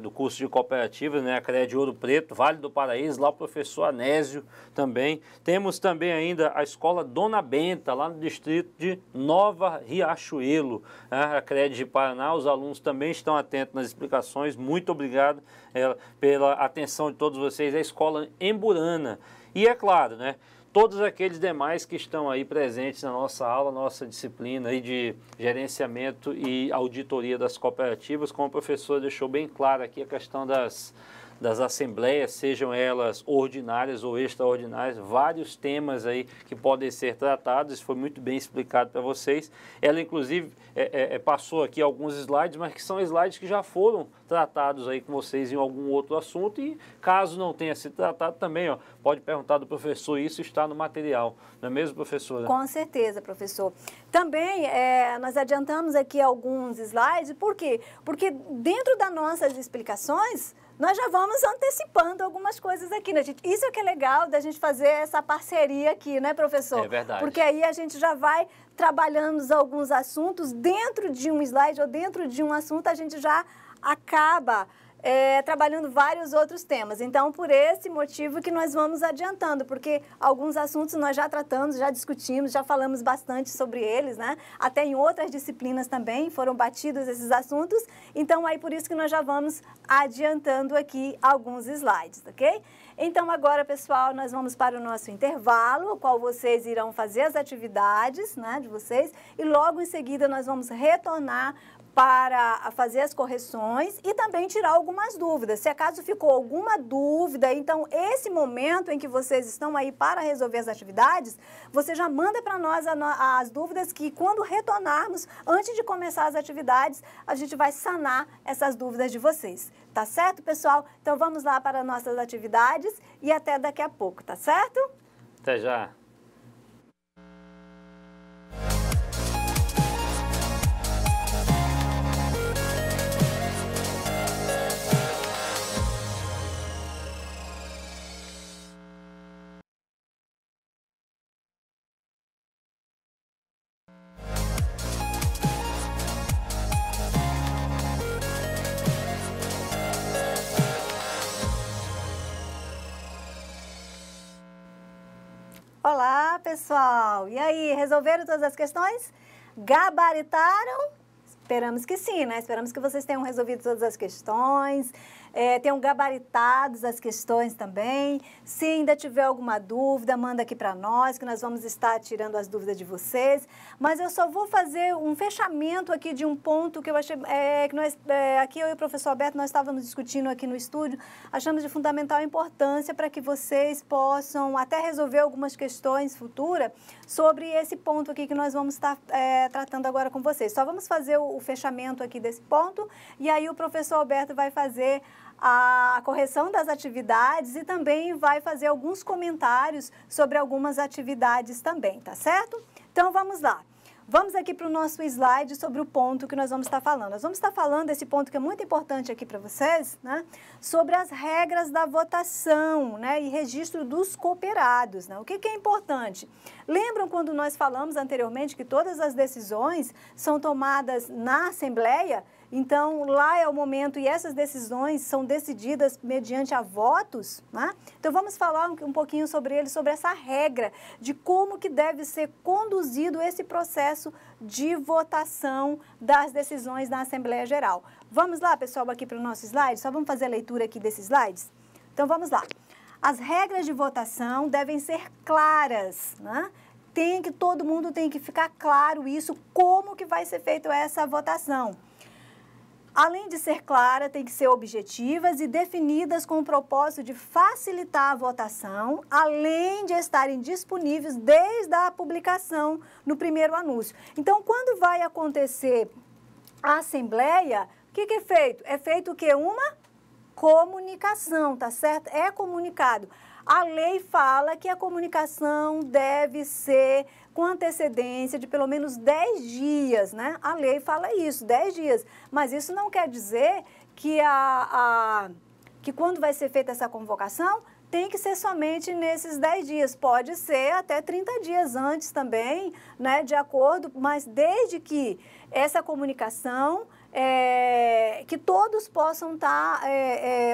do curso de cooperativas, né? A CRED Ouro Preto, Vale do Paraíso, lá o professor Anésio também. Temos também ainda a escola Dona Benta, lá no distrito de Nova Riachuelo, a CRED de Paraná. Os alunos também estão atentos nas explicações. Muito obrigado pela atenção de todos vocês. A escola Emburana. E é claro, né? Todos aqueles demais que estão aí presentes na nossa aula, nossa disciplina aí de gerenciamento e auditoria das cooperativas, como o professor deixou bem claro aqui a questão das assembleias, sejam elas ordinárias ou extraordinárias, vários temas aí que podem ser tratados, isso foi muito bem explicado para vocês. Ela, inclusive, passou aqui alguns slides, mas que são slides que já foram tratados aí com vocês em algum outro assunto e, caso não tenha sido tratado também, pode perguntar do professor, isso está no material, não é mesmo, professora? Com certeza, professor. Também, nós adiantamos aqui alguns slides, por quê? Porque dentro das nossas explicações, nós já vamos antecipando algumas coisas aqui, né, gente? Isso é que é legal da gente fazer essa parceria aqui, né, professor? É verdade. Porque aí a gente já vai trabalhando alguns assuntos dentro de um slide ou dentro de um assunto, a gente já acaba trabalhando vários outros temas. Então, por esse motivo que nós vamos adiantando, porque alguns assuntos nós já tratamos, já discutimos, já falamos bastante sobre eles, né? Até em outras disciplinas também foram batidos esses assuntos. Então, aí por isso que nós já vamos adiantando aqui alguns slides, ok? Então, agora, pessoal, nós vamos para o nosso intervalo, o qual vocês irão fazer as atividades, né, de vocês, e logo em seguida nós vamos retornar para fazer as correções e também tirar algumas dúvidas. Se acaso ficou alguma dúvida, então esse momento em que vocês estão aí para resolver as atividades, você já manda para nós as dúvidas que quando retornarmos, antes de começar as atividades, a gente vai sanar essas dúvidas de vocês. Tá certo, pessoal? Então vamos lá para nossas atividades e até daqui a pouco, tá certo? Até já. Olá, pessoal! E aí, resolveram todas as questões? Gabaritaram? Esperamos que sim, né? Esperamos que vocês tenham resolvido todas as questões, tenham gabaritados as questões também. Se ainda tiver alguma dúvida, manda aqui para nós, que nós vamos estar tirando as dúvidas de vocês. Mas eu só vou fazer um fechamento aqui de um ponto que eu achei, que nós, aqui eu e o professor Alberto, nós estávamos discutindo aqui no estúdio, achamos de fundamental importância para que vocês possam até resolver algumas questões futuras sobre esse ponto aqui que nós vamos estar tratando agora com vocês. Só vamos fazer o fechamento aqui desse ponto e aí o professor Alberto vai fazer a correção das atividades e também vai fazer alguns comentários sobre algumas atividades também, tá certo? Então, vamos lá. Vamos aqui para o nosso slide sobre o ponto que nós vamos estar falando. Nós vamos estar falando desse ponto que é muito importante aqui para vocês, né? Sobre as regras da votação, né? E registro dos cooperados, né? O que é importante? Lembram quando nós falamos anteriormente que todas as decisões são tomadas na Assembleia? Então, lá é o momento e essas decisões são decididas mediante a votos, né? Então, vamos falar um pouquinho sobre ele, sobre essa regra de como que deve ser conduzido esse processo de votação das decisões na Assembleia Geral. Vamos lá, pessoal, aqui para o nosso slide? Só vamos fazer a leitura aqui desses slides? Então, vamos lá. As regras de votação devem ser claras, né? Todo mundo tem que ficar claro isso, como que vai ser feita essa votação. Além de ser clara, tem que ser objetivas e definidas com o propósito de facilitar a votação, além de estarem disponíveis desde a publicação no primeiro anúncio. Então, quando vai acontecer a Assembleia, o que é feito? É feito o quê? Uma comunicação, tá certo? É comunicado. A lei fala que a comunicação deve ser com antecedência de pelo menos 10 dias, né? A lei fala isso, 10 dias. Mas isso não quer dizer que, que quando vai ser feita essa convocação, tem que ser somente nesses 10 dias. Pode ser até 30 dias antes também, né? De acordo, mas desde que essa comunicação... que todos possam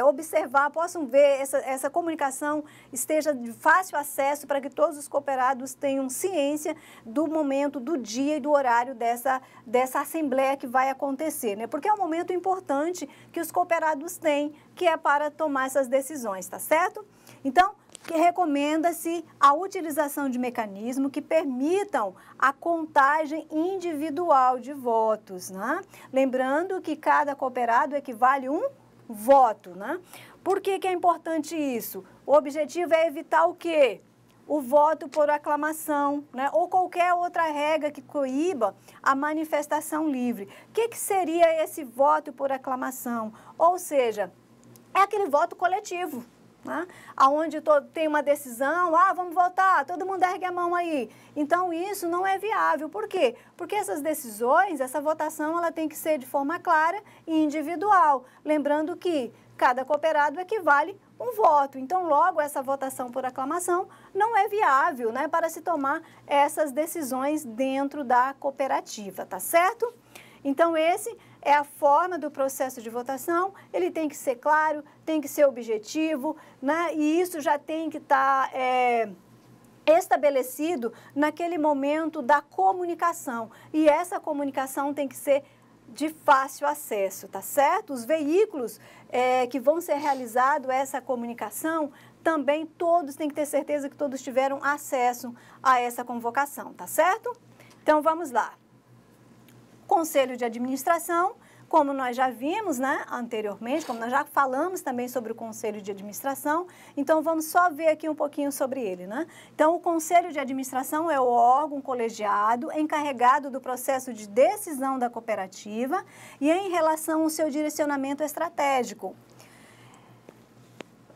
observar, possam ver, essa comunicação esteja de fácil acesso para que todos os cooperados tenham ciência do momento, do dia e do horário dessa assembleia que vai acontecer, né? Porque é um momento importante que os cooperados têm, que é para tomar essas decisões, tá certo? Então, que recomenda-se a utilização de mecanismos que permitam a contagem individual de votos, né? Lembrando que cada cooperado equivale a um voto, né? Por que é importante isso? O objetivo é evitar o quê? O voto por aclamação, né? Ou qualquer outra regra que coíba a manifestação livre. O que seria esse voto por aclamação? Ou seja, é aquele voto coletivo, né? Onde tem uma decisão, vamos votar, todo mundo ergue a mão aí. Então, isso não é viável. Por quê? Porque essas decisões, essa votação, ela tem que ser de forma clara e individual. Lembrando que cada cooperado equivale a um voto. Então, logo, essa votação por aclamação não é viável, né, para se tomar essas decisões dentro da cooperativa, tá certo? Então, esse é a forma do processo de votação, ele tem que ser claro, tem que ser objetivo, né? E isso já tem que estar estabelecido naquele momento da comunicação. E essa comunicação tem que ser de fácil acesso, tá certo? Os veículos que vão ser realizado essa comunicação, também todos têm que ter certeza que todos tiveram acesso a essa convocação, tá certo? Então, vamos lá. Conselho de Administração, como nós já vimos, né, anteriormente, como nós já falamos também sobre o Conselho de Administração, então vamos só ver aqui um pouquinho sobre ele, né? Então, o Conselho de Administração é o órgão colegiado encarregado do processo de decisão da cooperativa e em relação ao seu direcionamento estratégico.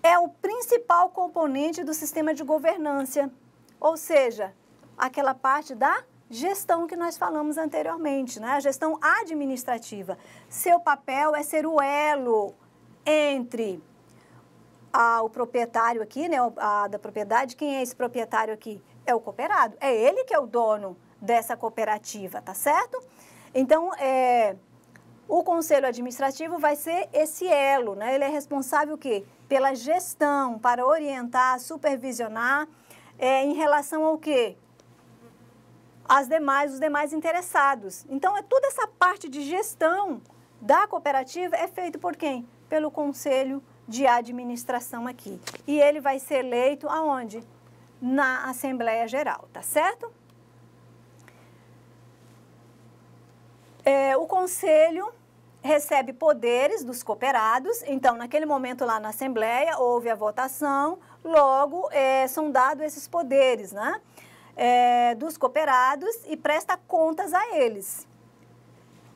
É o principal componente do sistema de governança, ou seja, aquela parte da gestão que nós falamos anteriormente, né? A gestão administrativa. Seu papel é ser o elo entre o proprietário aqui, né? Da propriedade. Quem é esse proprietário aqui? É o cooperado. É ele que é o dono dessa cooperativa, tá certo? Então, o conselho administrativo vai ser esse elo, né? Ele é responsável o quê? Pela gestão, para orientar, supervisionar, em relação ao quê? Os demais interessados. Então, toda essa parte de gestão da cooperativa é feita por quem? Pelo Conselho de Administração aqui. E ele vai ser eleito aonde? Na Assembleia Geral, tá certo? O Conselho recebe poderes dos cooperados, então, naquele momento lá na Assembleia, houve a votação, logo são dados esses poderes, né? Dos cooperados e presta contas a eles.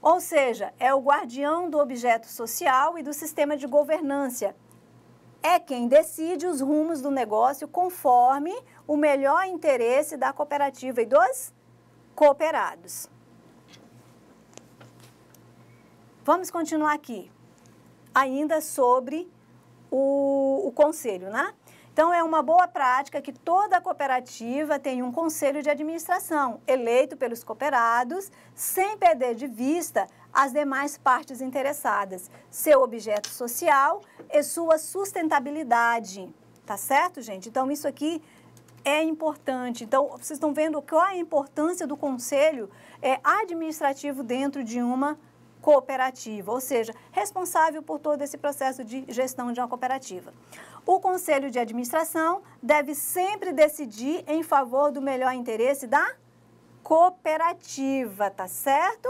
Ou seja, é o guardião do objeto social e do sistema de governança. É quem decide os rumos do negócio conforme o melhor interesse da cooperativa e dos cooperados. Vamos continuar aqui, ainda sobre o conselho, né? Então, é uma boa prática que toda cooperativa tenha um conselho de administração, eleito pelos cooperados, sem perder de vista as demais partes interessadas, seu objeto social e sua sustentabilidade. Tá certo, gente? Então, isso aqui é importante. Então, vocês estão vendo qual é a importância do conselho administrativo dentro de uma cooperativa, ou seja, responsável por todo esse processo de gestão de uma cooperativa. O Conselho de Administração deve sempre decidir em favor do melhor interesse da cooperativa, tá certo?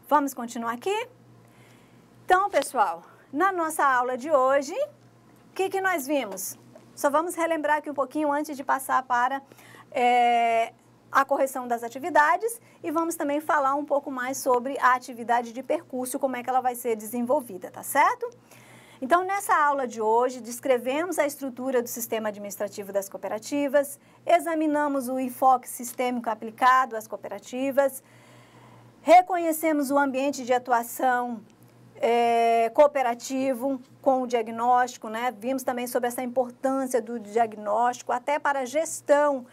Vamos continuar aqui? Então, pessoal, na nossa aula de hoje, o que nós vimos? Só vamos relembrar aqui um pouquinho antes de passar para a correção das atividades e vamos também falar um pouco mais sobre a atividade de percurso, como é que ela vai ser desenvolvida, tá certo? Então, nessa aula de hoje, descrevemos a estrutura do sistema administrativo das cooperativas, examinamos o enfoque sistêmico aplicado às cooperativas, reconhecemos o ambiente de atuação cooperativo com o diagnóstico, né? Vimos também sobre essa importância do diagnóstico até para a gestão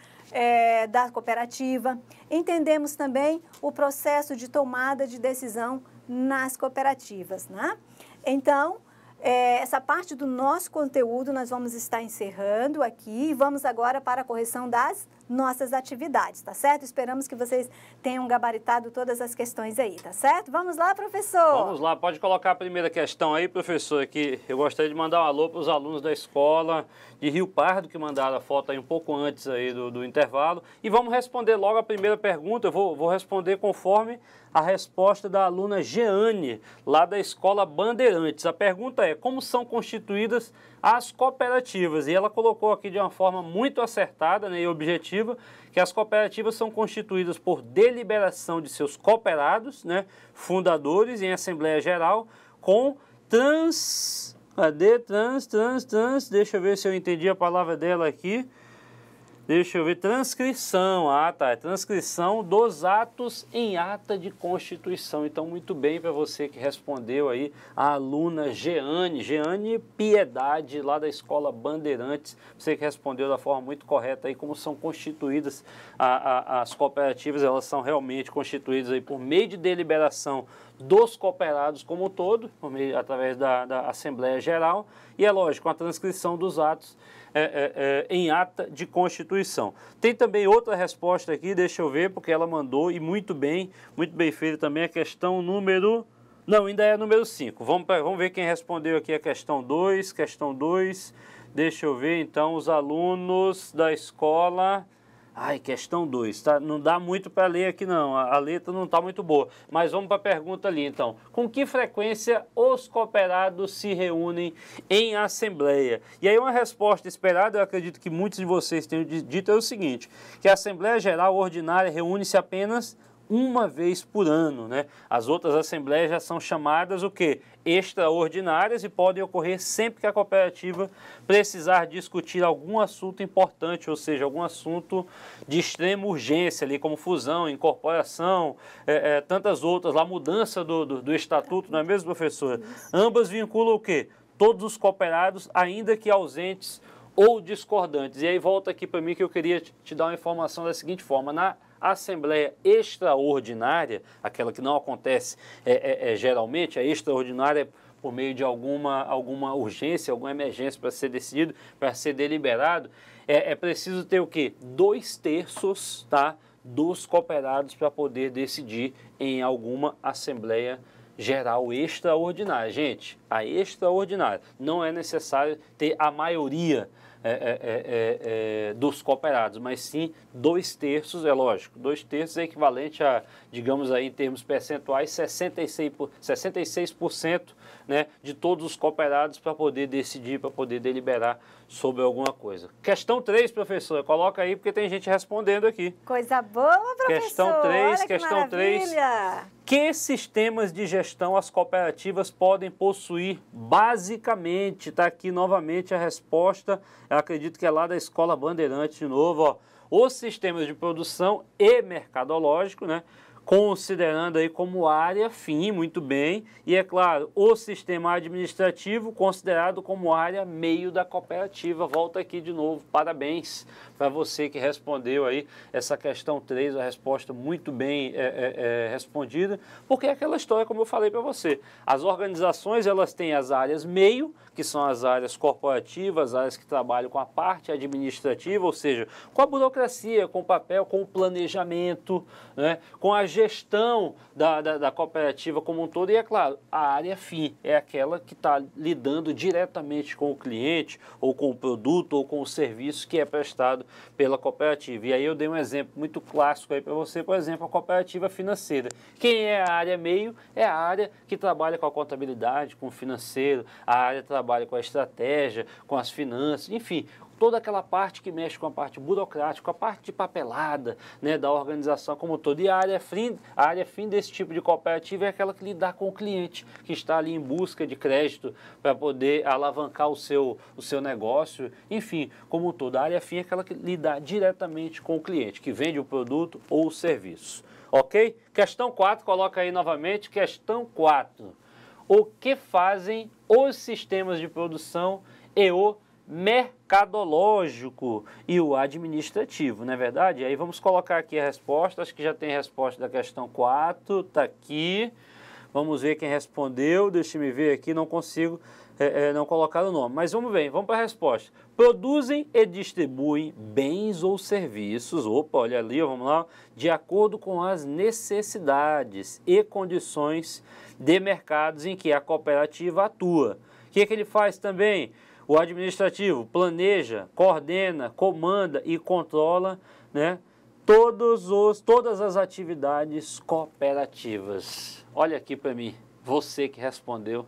da cooperativa. Entendemos também o processo de tomada de decisão nas cooperativas, né? Então, essa parte do nosso conteúdo nós vamos estar encerrando aqui e vamos agora para a correção das nossas atividades, tá certo? Esperamos que vocês tenham gabaritado todas as questões aí, tá certo? Vamos lá, professor? Vamos lá, pode colocar a primeira questão aí, professor, aqui. Eu gostaria de mandar um alô para os alunos da escola de Rio Pardo, que mandaram a foto aí um pouco antes aí do intervalo. E vamos responder logo a primeira pergunta. Eu vou responder conforme a resposta da aluna Jeane, lá da Escola Bandeirantes. A pergunta é: como são constituídas as cooperativas? E ela colocou aqui de uma forma muito acertada, né, e objetiva, que as cooperativas são constituídas por deliberação de seus cooperados, né, fundadores em Assembleia Geral, com deixa eu ver se eu entendi a palavra dela aqui. Deixa eu ver, transcrição, transcrição dos atos em ata de constituição. Então, muito bem para você que respondeu aí, a aluna Jeane Piedade, lá da Escola Bandeirantes, você que respondeu da forma muito correta aí, como são constituídas as cooperativas. Elas são realmente constituídas aí por meio de deliberação dos cooperados como um todo, através da Assembleia Geral, e é lógico, a transcrição dos atos em ata de constituição. Tem também outra resposta aqui, deixa eu ver, porque ela mandou, e muito bem feita também, a questão número... Não, ainda é a número 5. Vamos ver quem respondeu aqui a questão 2. Deixa eu ver, então, os alunos da escola... questão 2, tá? Não dá muito para ler aqui não, a letra não está muito boa. Mas vamos para a pergunta ali, então. Com que frequência os cooperados se reúnem em assembleia? E aí uma resposta esperada, eu acredito que muitos de vocês tenham dito, é o seguinte, que a Assembleia Geral Ordinária reúne-se apenas uma vez por ano, né? As outras assembleias já são chamadas o quê? Extraordinárias e podem ocorrer sempre que a cooperativa precisar discutir algum assunto importante, ou seja, algum assunto de extrema urgência, ali, como fusão, incorporação, tantas outras, lá, mudança do estatuto, não é mesmo, professora? Ambas vinculam o quê? Todos os cooperados, ainda que ausentes ou discordantes. E aí volta aqui para mim que eu queria te dar uma informação da seguinte forma: na Assembleia Extraordinária, aquela que não acontece geralmente, a extraordinária por meio de alguma urgência, alguma emergência para ser decidido, para ser deliberado, é preciso ter o quê? 2/3, tá, dos cooperados para poder decidir em alguma Assembleia Geral Extraordinária. Gente, a extraordinária não é necessário ter a maioria dos cooperados, mas sim 2/3, é lógico, 2/3 é equivalente a, digamos aí em termos percentuais, 66%, né, de todos os cooperados para poder decidir, para poder deliberar sobre alguma coisa. Questão 3, professora, coloca aí porque tem gente respondendo aqui. Coisa boa, professor. Questão 3, olha questão 3. Que sistemas de gestão as cooperativas podem possuir? Basicamente, está aqui novamente a resposta, eu acredito que é lá da Escola Bandeirantes de novo, ó. Os sistemas de produção e mercadológico, né? Considerando aí como área fim, muito bem, e é claro, o sistema administrativo considerado como área meio da cooperativa. Volta aqui de novo, parabéns para você que respondeu aí essa questão 3, a resposta muito bem respondida, porque é aquela história, como eu falei para você, as organizações elas têm as áreas meio, que são as áreas corporativas, as áreas que trabalham com a parte administrativa, ou seja, com a burocracia, com o papel, com o planejamento, né, com a gestão da cooperativa como um todo, e é claro, a área fim é aquela que está lidando diretamente com o cliente, ou com o produto, ou com o serviço que é prestado pela cooperativa. E aí eu dei um exemplo muito clássico aí para você, por exemplo, a cooperativa financeira. Quem é a área meio? É a área que trabalha com a contabilidade, com o financeiro, a área que trabalha com a estratégia, com as finanças, enfim, toda aquela parte que mexe com a parte burocrática, com a parte de papelada, né, da organização como um todo. E a área fim desse tipo de cooperativa é aquela que lidar com o cliente, que está ali em busca de crédito para poder alavancar o seu negócio. Enfim, como um todo, a área fim é aquela que lidar diretamente com o cliente, que vende o produto ou o serviço. Ok? Questão 4, coloca aí novamente, questão 4. O que fazem os sistemas de produção e o mercadológico e o administrativo, não é verdade? Aí vamos colocar aqui a resposta, acho que já tem a resposta da questão 4, está aqui. Vamos ver quem respondeu, deixa eu ver aqui, não consigo não colocar o nome. Mas vamos ver, vamos para a resposta. Produzem e distribuem bens ou serviços, opa, olha ali, vamos lá, de acordo com as necessidades e condições de mercados em que a cooperativa atua. O que ele faz também? O administrativo planeja, coordena, comanda e controla, né, todas as atividades cooperativas. Olha aqui para mim, você que respondeu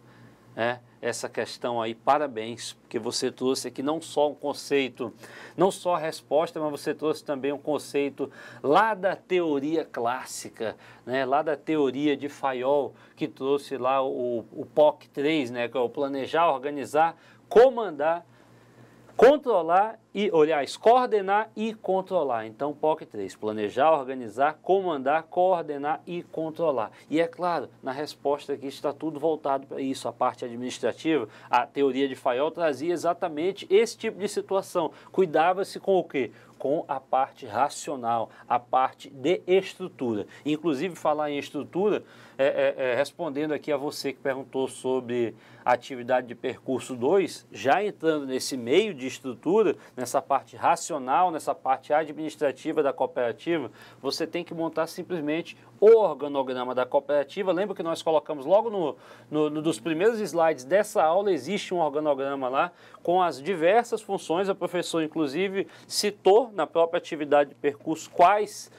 essa questão aí, parabéns, porque você trouxe aqui não só um conceito, não só a resposta, mas você trouxe também um conceito lá da teoria clássica, né, lá da teoria de Fayol, que trouxe lá o POC3, né, que é o planejar, organizar, comandar, controlar e, aliás, coordenar e controlar. Então, POC 3, planejar, organizar, comandar, coordenar e controlar. E é claro, na resposta aqui está tudo voltado para isso, a parte administrativa. A teoria de Fayol trazia exatamente esse tipo de situação. Cuidava-se com o quê? Com a parte racional, a parte de estrutura. Inclusive, falar em estrutura, respondendo aqui a você que perguntou sobre a atividade de percurso 2, já entrando nesse meio de estrutura, nessa parte racional, nessa parte administrativa da cooperativa, você tem que montar simplesmente o organograma da cooperativa. Lembra que nós colocamos logo dos primeiros slides dessa aula, existe um organograma lá com as diversas funções. A professora, inclusive, citou na própria atividade de percurso quais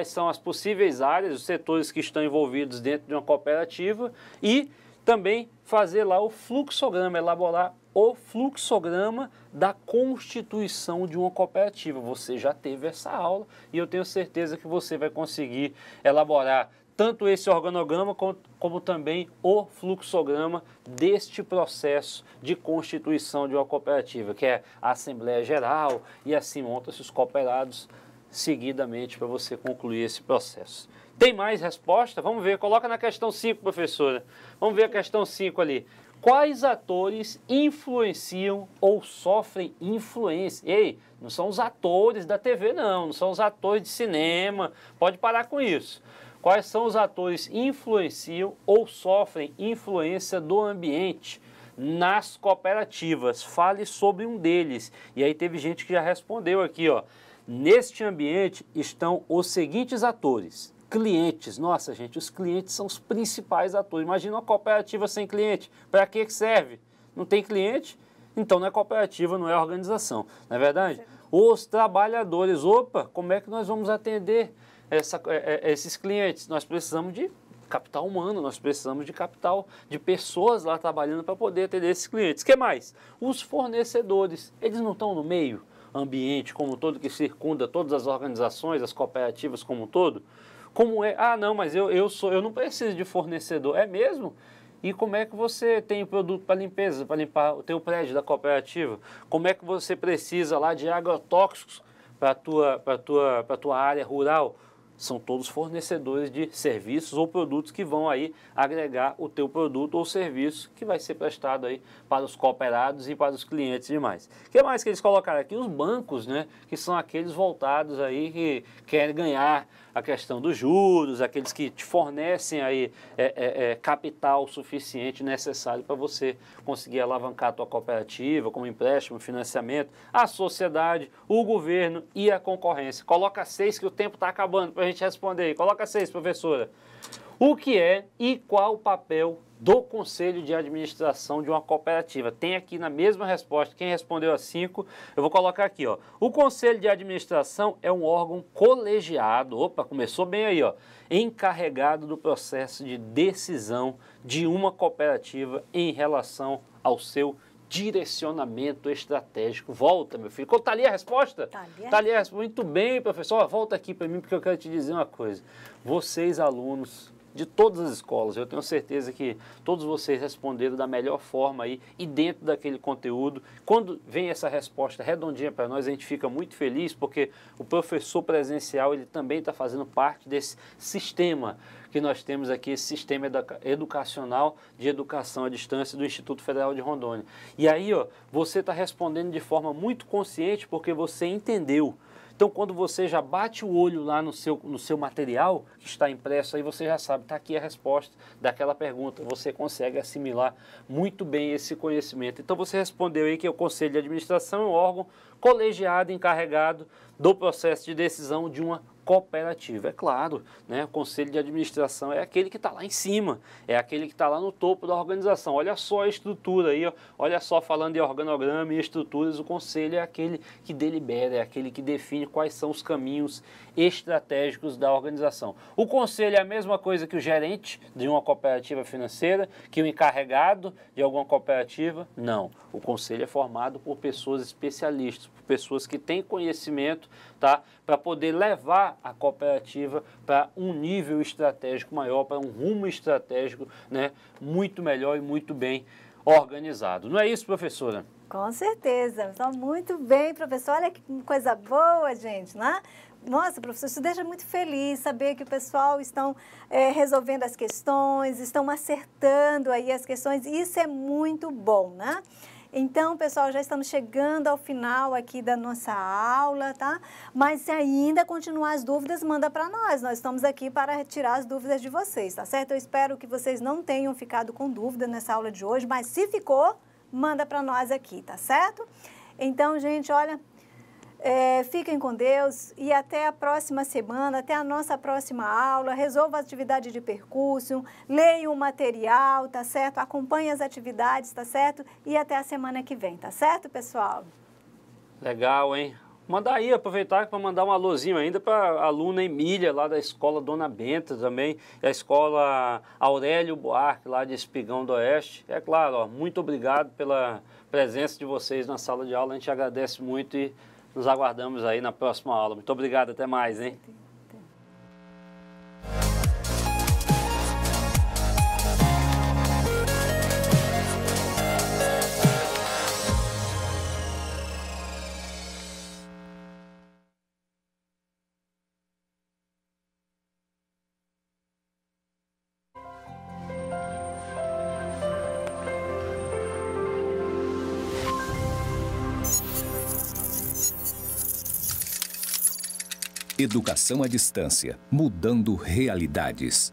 são as possíveis áreas, os setores que estão envolvidos dentro de uma cooperativa e também fazer lá o fluxograma, elaborar o fluxograma da constituição de uma cooperativa. Você já teve essa aula e eu tenho certeza que você vai conseguir elaborar tanto esse organograma como também o fluxograma deste processo de constituição de uma cooperativa, que é a Assembleia Geral, e assim monta-se os cooperados seguidamente para você concluir esse processo. Tem mais resposta? Vamos ver, coloca na questão 5, professora. Vamos ver a questão 5 ali. Quais atores influenciam ou sofrem influência? Ei, não são os atores da TV, não são os atores de cinema, pode parar com isso. Quais são os atores que influenciam ou sofrem influência do ambiente nas cooperativas? Fale sobre um deles. E aí teve gente que já respondeu aqui, ó. Neste ambiente estão os seguintes atores. Clientes, nossa gente, os clientes são os principais atores. Imagina uma cooperativa sem cliente, para que serve? Não tem cliente? Então não é cooperativa, não é organização, não é verdade? Os trabalhadores, opa, como é que nós vamos atender esses clientes? Nós precisamos de capital humano, nós precisamos de capital, de pessoas lá trabalhando para poder atender esses clientes. O que mais? Os fornecedores, eles não estão no meio ambiente como um todo que circunda todas as organizações, as cooperativas como um todo? Como é? Ah, não, mas eu não preciso de fornecedor. É mesmo? E como é que você tem produto para limpeza, para limpar o teu prédio da cooperativa? Como é que você precisa lá de agrotóxicos para a tua área rural? São todos fornecedores de serviços ou produtos que vão aí agregar o teu produto ou serviço que vai ser prestado aí para os cooperados e para os clientes demais. O que mais que eles colocaram aqui? Os bancos, né? Que são aqueles voltados aí que querem ganhar a questão dos juros, aqueles que te fornecem aí capital suficiente necessário para você conseguir alavancar a tua cooperativa, como empréstimo, financiamento, a sociedade, o governo e a concorrência. Coloca 6 que o tempo está acabando para a gente responder aí. Coloca 6, professora. O que é e qual o papel do Conselho de Administração de uma cooperativa? Tem aqui na mesma resposta, quem respondeu a 5, eu vou colocar aqui, ó. O Conselho de Administração é um órgão colegiado, opa, começou bem aí, ó, encarregado do processo de decisão de uma cooperativa em relação ao seu direcionamento estratégico. Volta, meu filho. Tá ali a resposta? Tá ali a resposta. Muito bem, professor. Volta aqui para mim, porque eu quero te dizer uma coisa. Vocês, alunos de todas as escolas, eu tenho certeza que todos vocês responderam da melhor forma aí e dentro daquele conteúdo. Quando vem essa resposta redondinha para nós, a gente fica muito feliz, porque o professor presencial, ele também está fazendo parte desse sistema que nós temos aqui, esse sistema educacional de educação à distância do Instituto Federal de Rondônia. E aí, ó, você está respondendo de forma muito consciente, porque você entendeu. Então, quando você já bate o olho lá no seu material, que está impresso aí, você já sabe, está aqui a resposta daquela pergunta. Você consegue assimilar muito bem esse conhecimento. Então, você respondeu aí que o Conselho de Administração é um órgão colegiado encarregado do processo de decisão de uma cooperativa. É claro, né? O Conselho de Administração é aquele que está lá em cima, é aquele que está lá no topo da organização. Olha só a estrutura aí, ó. Olha só, falando de organograma e estruturas, o Conselho é aquele que delibera, é aquele que define quais são os caminhos estratégicos da organização. O Conselho é a mesma coisa que o gerente de uma cooperativa financeira, que o encarregado de alguma cooperativa? Não. O Conselho é formado por pessoas especialistas, por pessoas que têm conhecimento, tá? Para poder levar a cooperativa para um nível estratégico maior, para um rumo estratégico, né, muito melhor e muito bem organizado. Não é isso, professora? Com certeza. Então, muito bem, professor. Olha que coisa boa, gente, né? Nossa, professor, isso deixa muito feliz saber que o pessoal estão resolvendo as questões, estão acertando aí as questões. Isso é muito bom, né? Então, pessoal, já estamos chegando ao final aqui da nossa aula, tá? Mas se ainda continuar as dúvidas, manda para nós. Nós estamos aqui para tirar as dúvidas de vocês, tá certo? Eu espero que vocês não tenham ficado com dúvida nessa aula de hoje, mas se ficou, manda para nós aqui, tá certo? Então, gente, olha, fiquem com Deus e até a próxima semana, até a nossa próxima aula. Resolva a atividade de percurso, leiam o material, tá certo? Acompanhe as atividades, tá certo? E até a semana que vem, tá certo, pessoal? Legal, hein? Mandar aí, aproveitar para mandar um alôzinho ainda para a aluna Emília, lá da escola Dona Benta também, a escola Aurélio Buarque, lá de Espigão do Oeste. É claro, ó, muito obrigado pela presença de vocês na sala de aula, a gente agradece muito e nos aguardamos aí na próxima aula. Muito obrigado, até mais, hein? Educação à distância, mudando realidades.